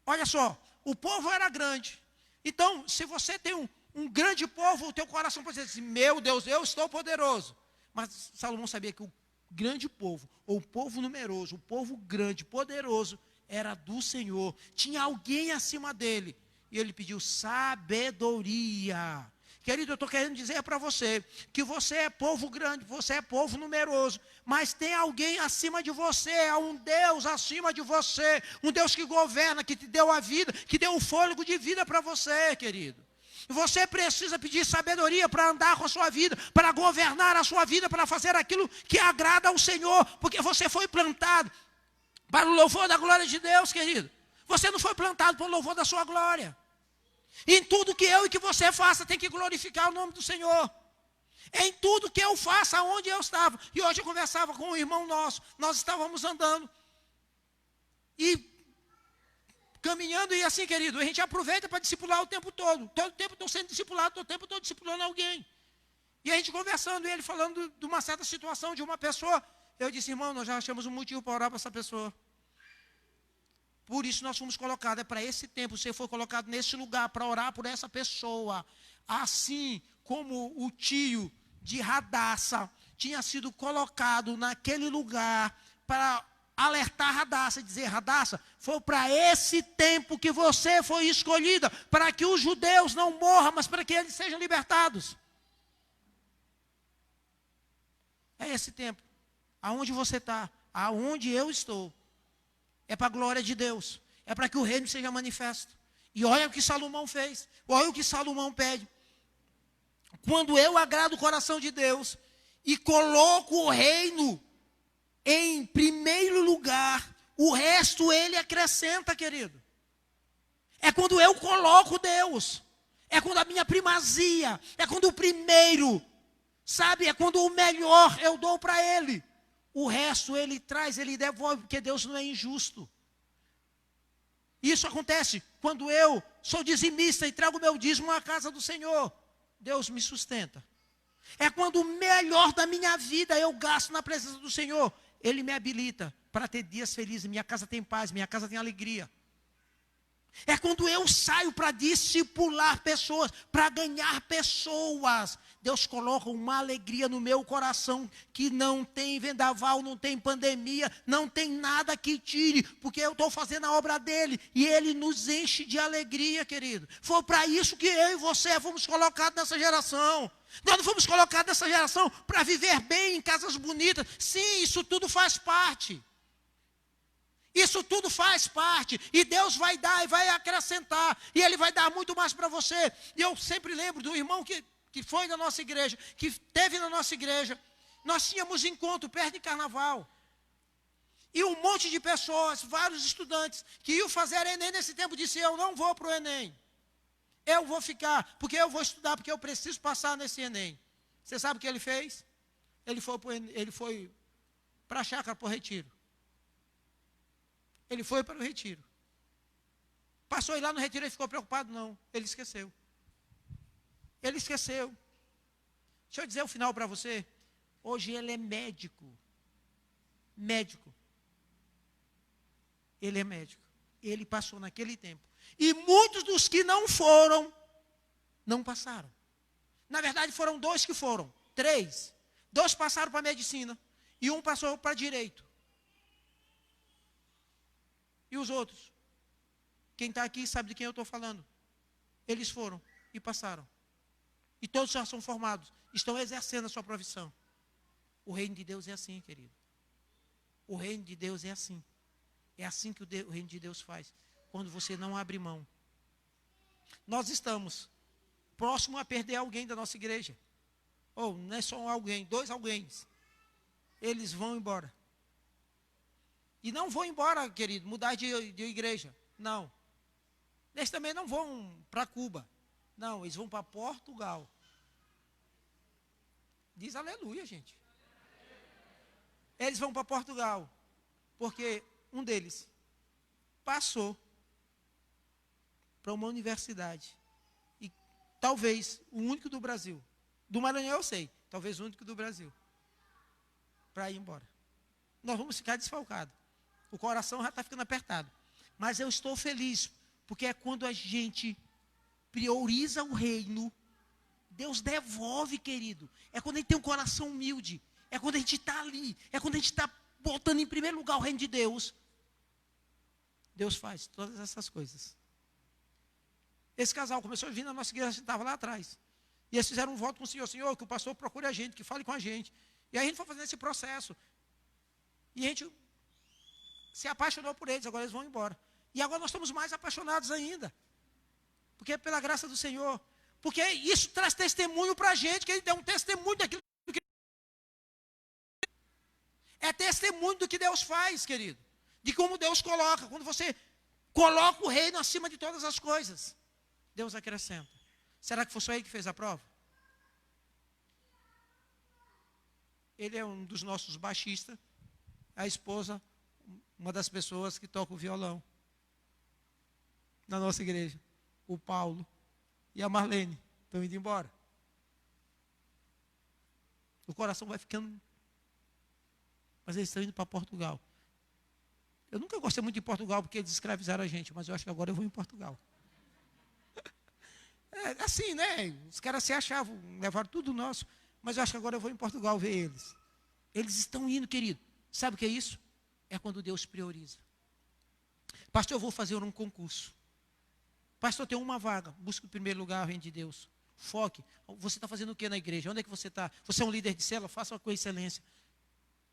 Olha só, o povo era grande. Então, se você tem um grande povo, o teu coração pode dizer assim: meu Deus, eu estou poderoso. Mas Salomão sabia que o grande povo, ou o povo numeroso, o povo grande, poderoso, era do Senhor. Tinha alguém acima dele. E ele pediu sabedoria. Querido, eu estou querendo dizer para você que você é povo grande, você é povo numeroso, mas tem alguém acima de você, há um Deus acima de você, um Deus que governa, que te deu a vida, que deu o fôlego de vida para você, querido. Você precisa pedir sabedoria para andar com a sua vida, para governar a sua vida, para fazer aquilo que agrada ao Senhor, porque você foi plantado para o louvor da glória de Deus, querido. Você não foi plantado para o louvor da sua glória. Em tudo que eu e que você faça, tem que glorificar o nome do Senhor. Em tudo que eu faça, aonde eu estava. E hoje eu conversava com um irmão nosso, nós estávamos andando. E caminhando, e assim, querido, a gente aproveita para discipular o tempo todo. Todo tempo estou sendo discipulado, todo tempo estou discipulando alguém. E a gente conversando, e ele falando de uma certa situação de uma pessoa. Eu disse, irmão, nós já achamos um motivo para orar para essa pessoa. Por isso nós fomos colocados, é para esse tempo, você foi colocado nesse lugar para orar por essa pessoa. Assim como o tio de Radassa tinha sido colocado naquele lugar para alertar Radassa, dizer, Radassa, foi para esse tempo que você foi escolhida, para que os judeus não morram, mas para que eles sejam libertados. É esse tempo. Aonde você está, aonde eu estou, é para a glória de Deus. É para que o reino seja manifesto. E olha o que Salomão fez. Olha o que Salomão pede. Quando eu agrado o coração de Deus e coloco o reino em primeiro lugar, o resto ele acrescenta, querido. É quando eu coloco Deus. É quando a minha primazia. É quando o primeiro, sabe? É quando o melhor eu dou para ele. O resto ele traz, ele devolve, porque Deus não é injusto. Isso acontece quando eu sou dizimista e trago meu dízimo à casa do Senhor. Deus me sustenta. É quando o melhor da minha vida eu gasto na presença do Senhor. Ele me habilita para ter dias felizes. Minha casa tem paz, minha casa tem alegria. É quando eu saio para discipular pessoas, para ganhar pessoas. Deus coloca uma alegria no meu coração que não tem vendaval, não tem pandemia, não tem nada que tire, porque eu estou fazendo a obra dele e ele nos enche de alegria, querido. Foi para isso que eu e você fomos colocados nessa geração. Nós não fomos colocados nessa geração para viver bem em casas bonitas. Sim, isso tudo faz parte. Isso tudo faz parte, e Deus vai dar e vai acrescentar, e Ele vai dar muito mais para você. E eu sempre lembro do irmão que foi da nossa igreja, que esteve na nossa igreja. Nós tínhamos encontro perto de carnaval, e um monte de pessoas, vários estudantes, que iam fazer Enem nesse tempo, disse, eu não vou para o Enem, eu vou ficar, porque eu vou estudar, porque eu preciso passar nesse Enem. Você sabe o que ele fez? Ele foi para a chácara, para o retiro. Ele foi para o retiro. Passou aí lá no retiro, ele ficou preocupado? Não, ele esqueceu. Ele esqueceu. Deixa eu dizer o final para você. Hoje ele é médico. Médico. Ele é médico. Ele passou naquele tempo. E muitos dos que não foram, não passaram. Na verdade, foram 2 que foram. 3. 2 passaram para medicina. E 1 passou para direito. E os outros? Quem está aqui sabe de quem eu estou falando. Eles foram e passaram. E todos já são formados. Estão exercendo a sua profissão. O reino de Deus é assim, querido. O reino de Deus é assim. É assim que o reino de Deus faz. Quando você não abre mão. Nós estamos próximo a perder alguém da nossa igreja. Ou não é só um alguém, 2 alguém. Eles vão embora. E não vão embora, querido, mudar de igreja. Não. Eles também não vão para Cuba. Não, eles vão para Portugal. Diz aleluia, gente. Eles vão para Portugal. Porque um deles passou para uma universidade. E talvez o único do Brasil. Do Maranhão eu sei. Talvez o único do Brasil. Para ir embora. Nós vamos ficar desfalcados. O coração já está ficando apertado. Mas eu estou feliz, porque é quando a gente prioriza o reino, Deus devolve, querido. É quando a gente tem um coração humilde. É quando a gente está ali. É quando a gente está botando em primeiro lugar o reino de Deus. Deus faz todas essas coisas. Esse casal começou a vir na nossa igreja, a gente estava lá atrás. E eles fizeram um voto com o Senhor. Senhor, que o pastor procure a gente, que fale com a gente. E aí a gente foi fazendo esse processo. E a gente se apaixonou por eles, agora eles vão embora. E agora nós estamos mais apaixonados ainda. Porque é pela graça do Senhor. Porque isso traz testemunho para a gente, que Ele deu um testemunho daquilo que... É testemunho do que Deus faz, querido. De como Deus coloca. Quando você coloca o reino acima de todas as coisas. Deus acrescenta. Será que foi só ele que fez a prova? Ele é um dos nossos baixistas, a esposa, uma das pessoas que toca o violão na nossa igreja. O Paulo e a Marlene estão indo embora. O coração vai ficando... Mas eles estão indo para Portugal. Eu nunca gostei muito de Portugal porque eles escravizaram a gente, mas eu acho que agora eu vou em Portugal. É assim, né? Os caras se achavam, levaram tudo nosso, mas eu acho que agora eu vou em Portugal ver eles. Eles estão indo, querido. Sabe o que é isso? É quando Deus prioriza. Pastor, eu vou fazer um concurso. Pastor, tem uma vaga. Busque o primeiro lugar, o reino de Deus. Foque. Você está fazendo o que na igreja? Onde é que você está? Você é um líder de célula? Faça com excelência.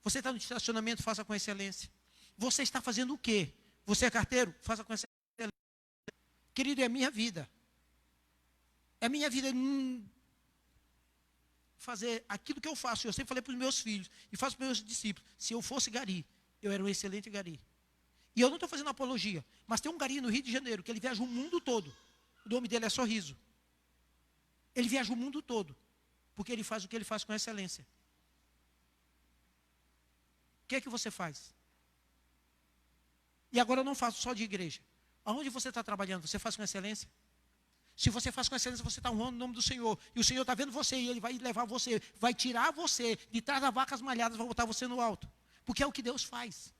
Você está no estacionamento? Faça com excelência. Você está fazendo o quê? Você é carteiro? Faça com excelência. Querido, é a minha vida. É a minha vida fazer aquilo que eu faço. Eu sempre falei para os meus filhos e faço para os meus discípulos. Se eu fosse gari, eu era um excelente gari. E eu não estou fazendo apologia, mas tem um gari no Rio de Janeiro que ele viaja o mundo todo. O nome dele é Sorriso. Ele viaja o mundo todo, porque ele faz o que ele faz com excelência. O que é que você faz? E agora eu não faço só de igreja. Aonde você está trabalhando, você faz com excelência? Se você faz com excelência, você está honrando o nome do Senhor. E o Senhor está vendo você e Ele vai levar você, vai tirar você de trás das vacas malhadas, vai botar você no alto. Porque é o que Deus faz.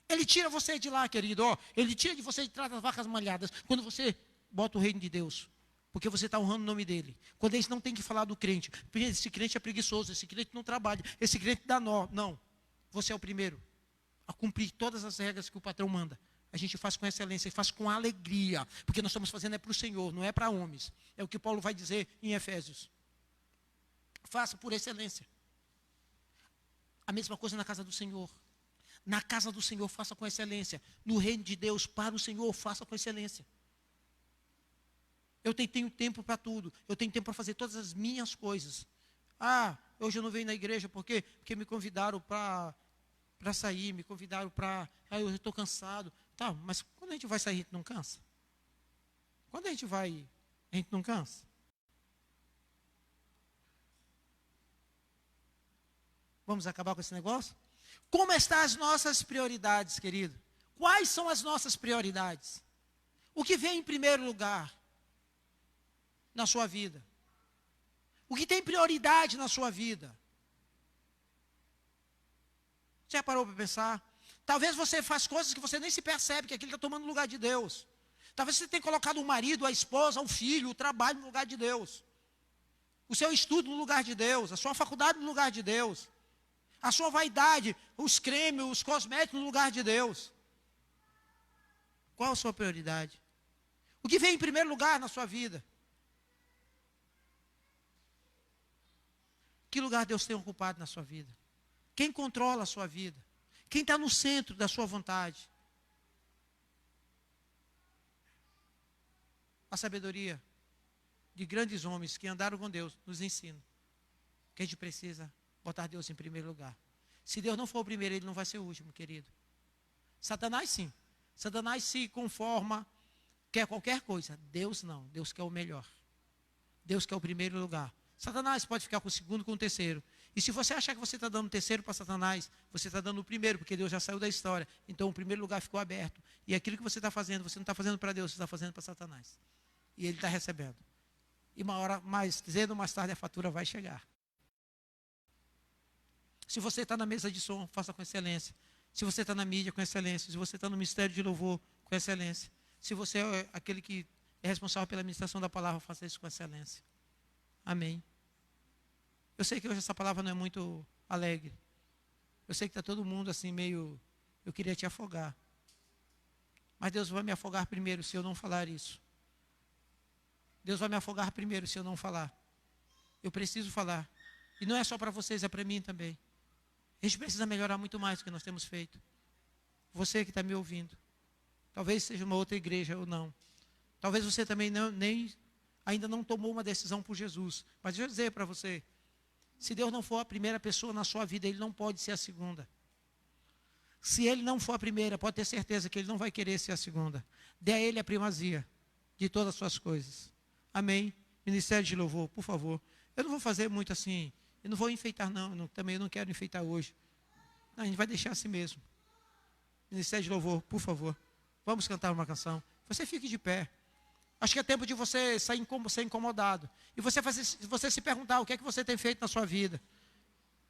Ele tira você de lá, querido. Ele tira de você de trás das vacas malhadas. Quando você bota o reino de Deus. Porque você está honrando o nome dele. Quando eles não têm que falar do crente. Esse crente é preguiçoso, esse crente não trabalha, esse crente dá nó. Não. Você é o primeiro a cumprir todas as regras que o patrão manda. A gente faz com excelência, faz com alegria. Porque nós estamos fazendo é para o Senhor, não é para homens. É o que Paulo vai dizer em Efésios. Faça por excelência. A mesma coisa na casa do Senhor. Na casa do Senhor, faça com excelência. No reino de Deus, para o Senhor, faça com excelência. Eu tenho tempo para tudo. Eu tenho tempo para fazer todas as minhas coisas. Hoje eu não venho na igreja porque me convidaram para sair, me convidaram para... eu estou cansado. Tá, mas quando a gente vai sair, a gente não cansa? Quando a gente vai, a gente não cansa? Vamos acabar com esse negócio? Como estão as nossas prioridades, querido? Quais são as nossas prioridades? O que vem em primeiro lugar na sua vida? O que tem prioridade na sua vida? Você já parou para pensar? Talvez você faça coisas que você nem se percebe que aquilo está tomando lugar de Deus. Talvez você tenha colocado o marido, a esposa, o filho, o trabalho no lugar de Deus. O seu estudo no lugar de Deus. A sua faculdade no lugar de Deus. A sua vaidade, os cremes, os cosméticos no lugar de Deus. Qual a sua prioridade? O que vem em primeiro lugar na sua vida? Que lugar Deus tem ocupado na sua vida? Quem controla a sua vida? Quem está no centro da sua vontade? A sabedoria de grandes homens que andaram com Deus nos ensina que a gente precisa botar Deus em primeiro lugar. Se Deus não for o primeiro, Ele não vai ser o último, querido. Satanás sim. Satanás se conforma, quer qualquer coisa. Deus não. Deus quer o melhor. Deus quer o primeiro lugar. Satanás pode ficar com o segundo, com o terceiro. E se você achar que você está dando o terceiro para Satanás, você está dando o primeiro, porque Deus já saiu da história. Então o primeiro lugar ficou aberto. E aquilo que você está fazendo, você não está fazendo para Deus, você está fazendo para Satanás. E ele está recebendo. E uma hora mais, cedo ou mais tarde, a fatura vai chegar. Se você está na mesa de som, faça com excelência. Se você está na mídia, com excelência. Se você está no ministério de louvor, com excelência. Se você é aquele que é responsável pela administração da palavra, faça isso com excelência. Amém. Eu sei que hoje essa palavra não é muito alegre. Eu sei que está todo mundo assim meio... Eu queria te afogar. Mas Deus vai me afogar primeiro se eu não falar isso. Deus vai me afogar primeiro se eu não falar. Eu preciso falar. E não é só para vocês, é para mim também. A gente precisa melhorar muito mais do que nós temos feito. Você que está me ouvindo. Talvez seja uma outra igreja ou não. Talvez você também ainda não tomou uma decisão por Jesus. Mas deixa eu dizer para você. Se Deus não for a primeira pessoa na sua vida, Ele não pode ser a segunda. Se Ele não for a primeira, pode ter certeza que Ele não vai querer ser a segunda. Dê a Ele a primazia. de todas as suas coisas. Amém? Ministério de louvor, por favor. Eu não vou fazer muito assim, eu não vou enfeitar não, também eu não quero enfeitar hoje. Não, a gente vai deixar assim mesmo. Ministério de louvor, por favor. Vamos cantar uma canção. Você fique de pé. Acho que é tempo de você ser incomodado. E você se perguntar o que é que você tem feito na sua vida.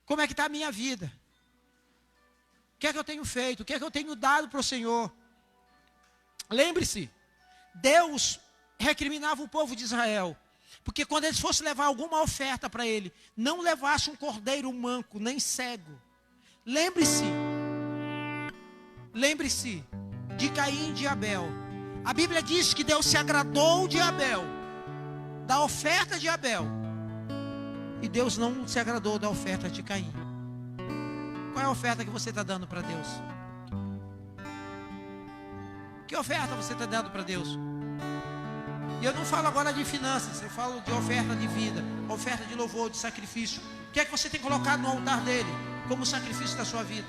Como é que está a minha vida? O que é que eu tenho feito? O que é que eu tenho dado para o Senhor? Lembre-se, Deus recriminava o povo de Israel. Porque quando eles fossem levar alguma oferta para Ele, não levasse um cordeiro manco, nem cego. Lembre-se de Caim e de Abel. A Bíblia diz que Deus se agradou de Abel, da oferta de Abel. E Deus não se agradou da oferta de Caim. Qual é a oferta que você está dando para Deus? Que oferta você está dando para Deus? E eu não falo agora de finanças, eu falo de oferta de vida, oferta de louvor, de sacrifício. O que é que você tem colocado no altar dele como sacrifício da sua vida?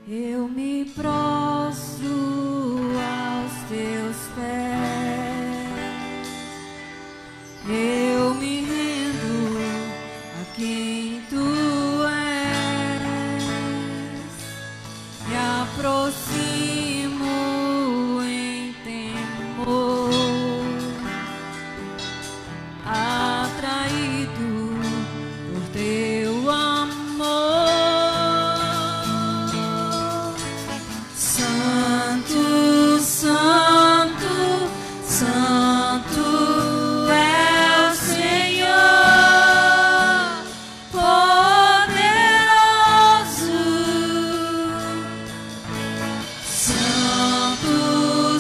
Eu me prostro aos teus pés, eu me rendo a quem tu és, me aproximo em temor, atraído por teu amor. Santo, Santo, Santo é o Senhor, poderoso. Santo,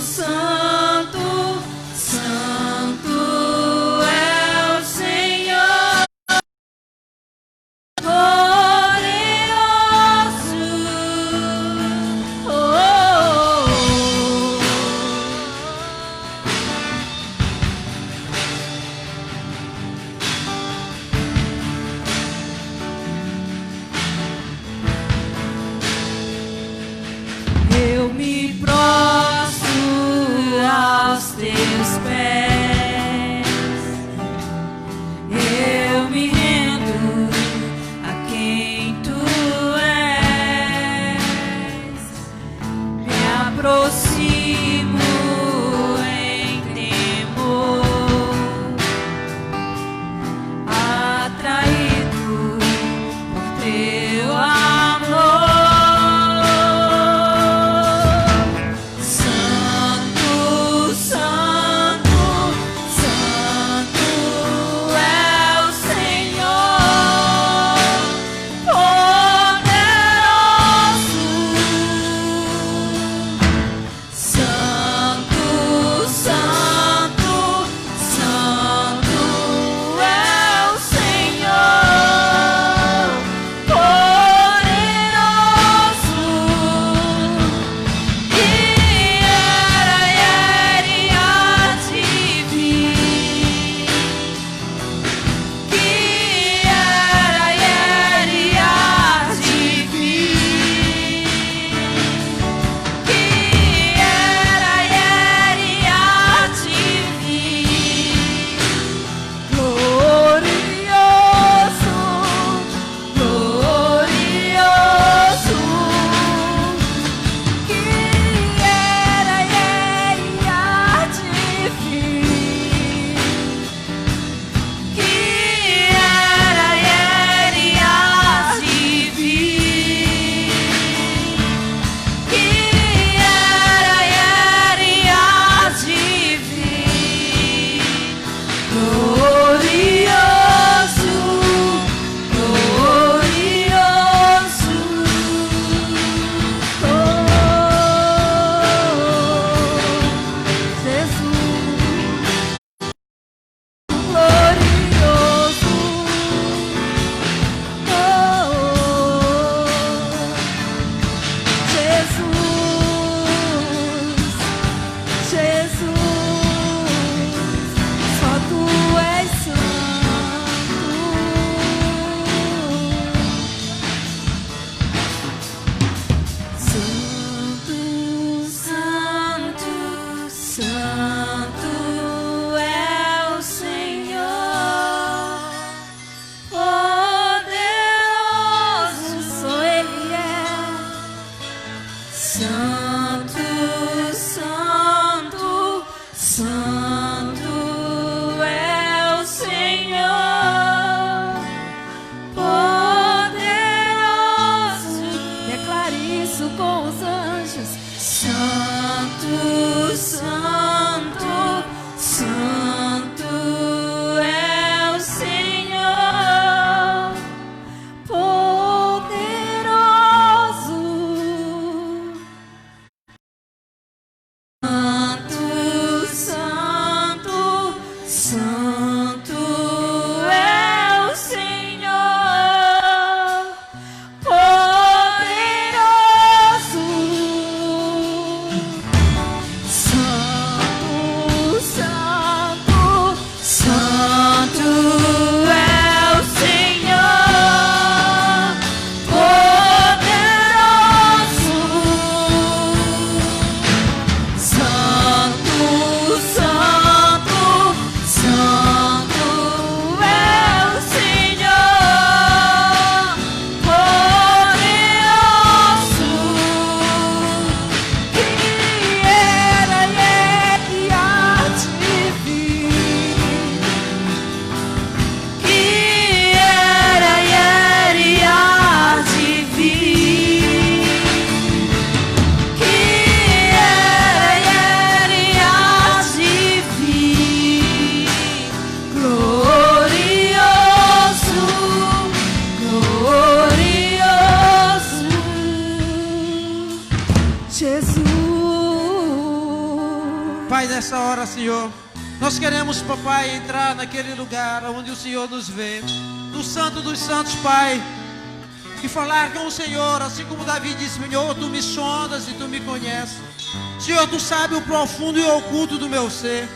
Santo, Santo é o Senhor, poderoso. Oh, oh, oh. Eu me prostro aos teus pés, eu me rendo a quem tu és, me aproximo em temor, atraído por teu amor. Santo, Santo, Santo é o Senhor, poderoso. Santo, Santo, Santo, Santo é o Senhor, poderoso. Declare isso com os anjos. Santo, Santo, Santo é o Senhor, poderoso. Santo, Santo, Santo é o Senhor, poderoso. Santo, Santo, Santo é o Senhor, poderoso. Santo, Santo, Santo é o Senhor, poderoso. Que era e há de vir. Que era e há de vir. Que era e há de vir. Glorioso, glorioso Jesus. Pai, nessa hora, Senhor, nós queremos, papai, entrar naquele lugar onde o Senhor nos vê, no Santo dos Santos, Pai, e falar com o Senhor, assim como Davi disse: Senhor, tu me sondas e tu me conheces. Senhor, tu sabes o profundo e oculto do meu ser.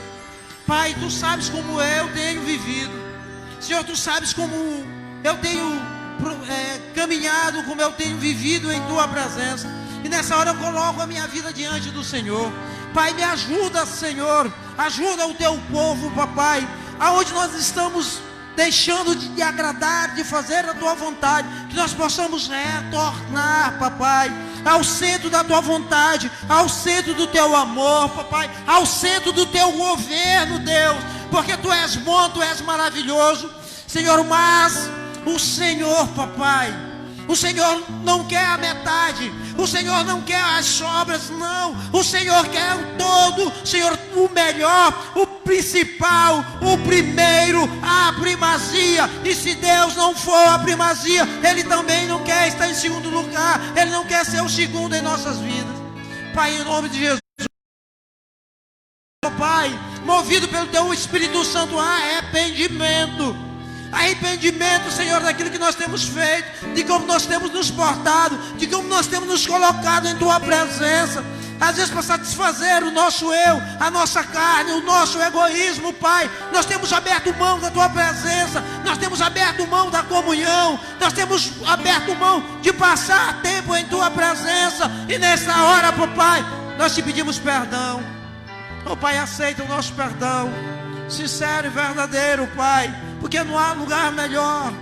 Pai, tu sabes como eu tenho vivido. Senhor, tu sabes como eu tenho caminhado, como eu tenho vivido em tua presença. E nessa hora eu coloco a minha vida diante do Senhor. Pai, me ajuda, Senhor. Ajuda o teu povo, papai, aonde nós estamos deixando de te agradar, de fazer a tua vontade, que nós possamos retornar, papai, ao centro da tua vontade, ao centro do teu amor, papai, ao centro do teu governo, Deus, porque tu és bom, tu és maravilhoso, Senhor. Mas o Senhor, papai, o Senhor não quer a metade, o Senhor não quer as sobras, não. O Senhor quer o todo, Senhor, o melhor, o principal, o primeiro, a primazia. E se Deus não for a primazia, Ele também não quer estar em segundo lugar. Ele não quer ser o segundo em nossas vidas. Pai, em nome de Jesus, Pai, movido pelo Teu Espírito Santo, arrependimento. Arrependimento, Senhor, daquilo que nós temos feito, de como nós temos nos portado, de como nós temos nos colocado em Tua presença. Às vezes para satisfazer o nosso eu, a nossa carne, o nosso egoísmo, Pai, nós temos aberto mão da Tua presença, nós temos aberto mão da comunhão, nós temos aberto mão de passar tempo em Tua presença. E nessa hora, Pai, nós te pedimos perdão. Oh, Pai, aceita o nosso perdão sincero e verdadeiro, Pai, porque não há lugar melhor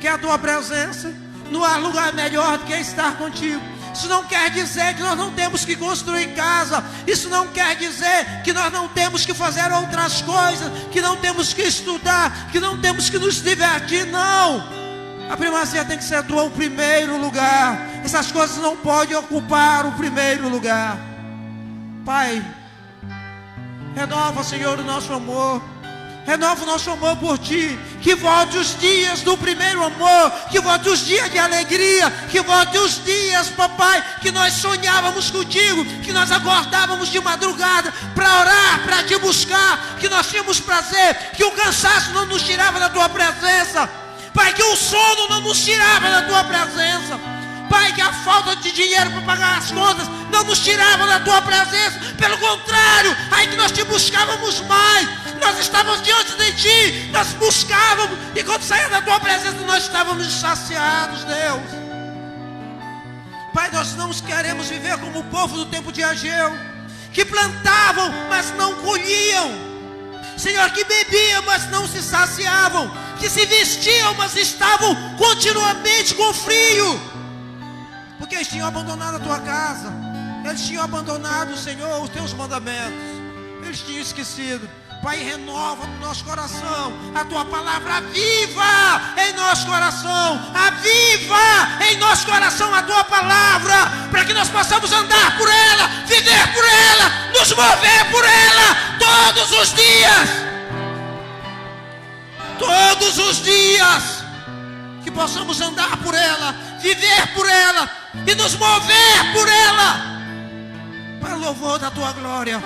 que a Tua presença, não há lugar melhor do que estar contigo. Isso não quer dizer que nós não temos que construir casa, isso não quer dizer que nós não temos que fazer outras coisas, que não temos que estudar, que não temos que nos divertir, não. A primazia tem que ser Tua o primeiro lugar. Essas coisas não podem ocupar o primeiro lugar. Pai, renova, Senhor, o nosso amor. Renova o nosso amor por Ti. Que volte os dias do primeiro amor. Que volte os dias de alegria. Que volte os dias, papai, que nós sonhávamos contigo. Que nós acordávamos de madrugada para orar, para Te buscar. Que nós tínhamos prazer. Que o cansaço não nos tirava da Tua presença. Pai, que o sono não nos tirava da Tua presença. Pai, que a falta de dinheiro para pagar as contas não nos tirava da Tua presença. Pelo contrário, aí que nós Te buscávamos mais. Nós estávamos diante de Ti, nós buscávamos, e quando saímos da Tua presença, nós estávamos saciados, Deus. Pai, nós não queremos viver como o povo do tempo de Ageu, que plantavam, mas não colhiam. Senhor, que bebiam, mas não se saciavam, que se vestiam, mas estavam continuamente com frio, porque eles tinham abandonado a Tua casa, Eles tinham abandonado, Senhor, os teus mandamentos. Eles tinham esquecido. Pai, renova no nosso coração a tua palavra viva em nosso coração. Aviva em nosso coração a tua palavra, para que nós possamos andar por ela, viver por ela, nos mover por ela todos os dias. Todos os dias. Que possamos andar por ela, viver por ela e nos mover por ela, para louvor da tua glória.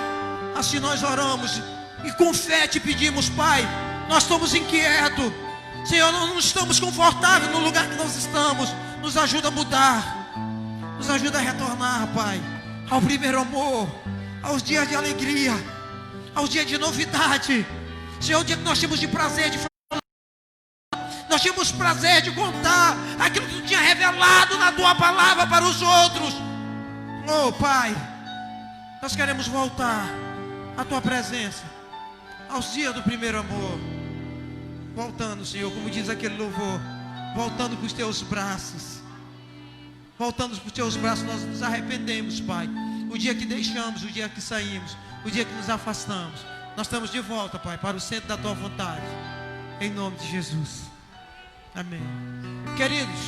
Assim nós oramos e com fé te pedimos, Pai. Nós estamos inquietos, Senhor, não estamos confortáveis no lugar que nós estamos. Nos ajuda a mudar, nos ajuda a retornar, Pai, ao primeiro amor, aos dias de alegria, aos dias de novidade. Senhor, o dia que nós tínhamos de prazer de falar, nós tínhamos prazer de contar aquilo que tu tinha revelado na tua palavra para os outros. Oh, Pai, nós queremos voltar à tua presença, aos dias do primeiro amor. Voltando, Senhor, como diz aquele louvor, voltando para os teus braços. Voltando para os teus braços, nós nos arrependemos, Pai. O dia que deixamos, o dia que saímos, o dia que nos afastamos, nós estamos de volta, Pai, para o centro da tua vontade. Em nome de Jesus. Amém. Queridos,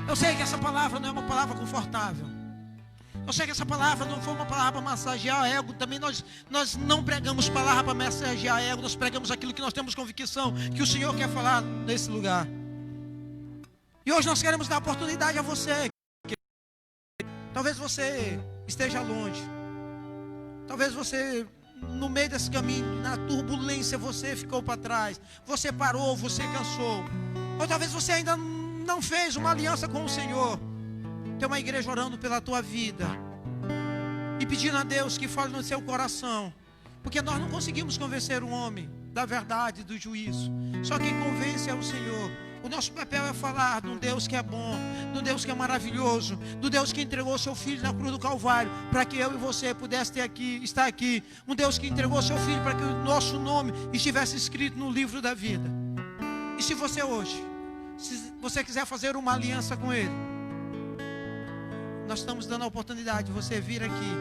eu sei que essa palavra não é uma palavra confortável. Eu sei que essa palavra não foi uma palavra para massagear ego. Também nós não pregamos palavra para massagear ego. Nós pregamos aquilo que nós temos convicção que o Senhor quer falar nesse lugar. E hoje nós queremos dar oportunidade a você. Talvez você esteja longe. Talvez você, no meio desse caminho, na turbulência, você ficou para trás. Você parou, você cansou. Ou talvez você ainda não fez uma aliança com o Senhor. Tem uma igreja orando pela tua vida e pedindo a Deus que fale no seu coração, porque nós não conseguimos convencer o homem da verdade, do juízo. Só quem convence é o Senhor. O nosso papel é falar de um Deus que é bom, de um Deus que é maravilhoso, do Deus que entregou seu Filho na cruz do Calvário, para que eu e você pudesse estar aqui. Um Deus que entregou seu Filho para que o nosso nome estivesse escrito no livro da vida. E se você hoje, se você quiser fazer uma aliança com Ele, nós estamos dando a oportunidade de você vir aqui.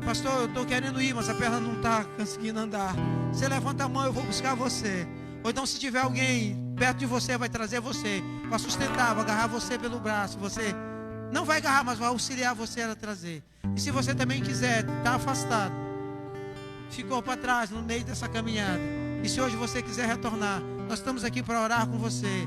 Pastor, eu estou querendo ir, mas a perna não está conseguindo andar. Você levanta a mão, eu vou buscar você. Ou então, se tiver alguém perto de você, vai trazer você para sustentar, vai agarrar você pelo braço. Você não vai agarrar, mas vai auxiliar você a trazer. E se você também quiser, está afastado, ficou para trás no meio dessa caminhada, e se hoje você quiser retornar, nós estamos aqui para orar com você.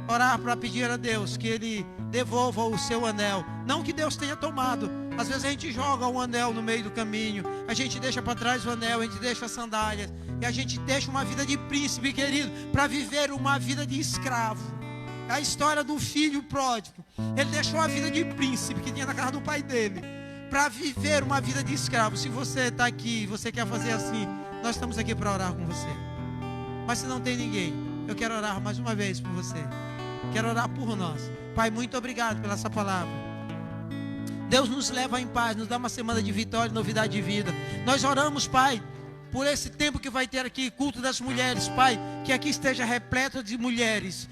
Orar para pedir a Deus que Ele devolva o seu anel. Não que Deus tenha tomado. Às vezes a gente joga um anel no meio do caminho, a gente deixa para trás o anel, a gente deixa as sandálias, e a gente deixa uma vida de príncipe, querido, para viver uma vida de escravo. É a história do filho pródigo. Ele deixou a vida de príncipe que tinha na casa do pai dele, para viver uma vida de escravo. Se você está aqui, você quer fazer assim, nós estamos aqui para orar com você. Mas se não tem ninguém, eu quero orar mais uma vez por você. Quero orar por nós. Pai, muito obrigado pela essa palavra. Deus nos leva em paz, nos dá uma semana de vitória e novidade de vida. Nós oramos, Pai, por esse tempo que vai ter aqui, culto das mulheres, Pai, que aqui esteja repleto de mulheres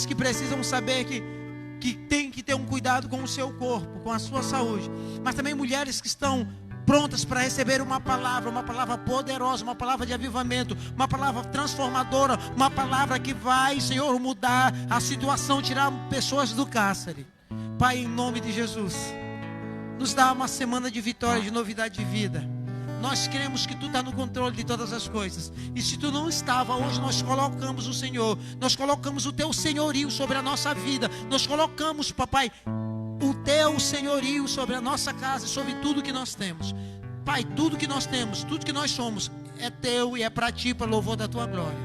que precisam saber que tem que ter um cuidado com o seu corpo, com a sua saúde, mas também mulheres que estão prontas para receber uma palavra poderosa, uma palavra de avivamento, uma palavra transformadora, uma palavra que vai, Senhor, mudar a situação, tirar pessoas do cárcere. Pai, em nome de Jesus, nos dá uma semana de vitória, de novidade de vida. Nós cremos que Tu está no controle de todas as coisas. E se Tu não estava, hoje nós colocamos o Senhor, nós colocamos o Teu senhorio sobre a nossa vida, nós colocamos, Papai, o Teu senhorio sobre a nossa casa e sobre tudo que nós temos. Pai, tudo que nós temos, tudo que nós somos é Teu e é para Ti, para louvor da Tua glória.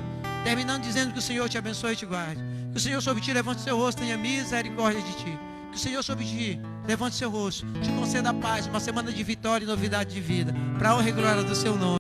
Terminando dizendo que o Senhor te abençoe e te guarde. Que o Senhor sobre Ti levante seu rosto, tenha misericórdia de Ti. Que o Senhor sobre Ti levante seu rosto, te conceda paz, uma semana de vitória e novidade de vida, para a honra e glória do Seu nome.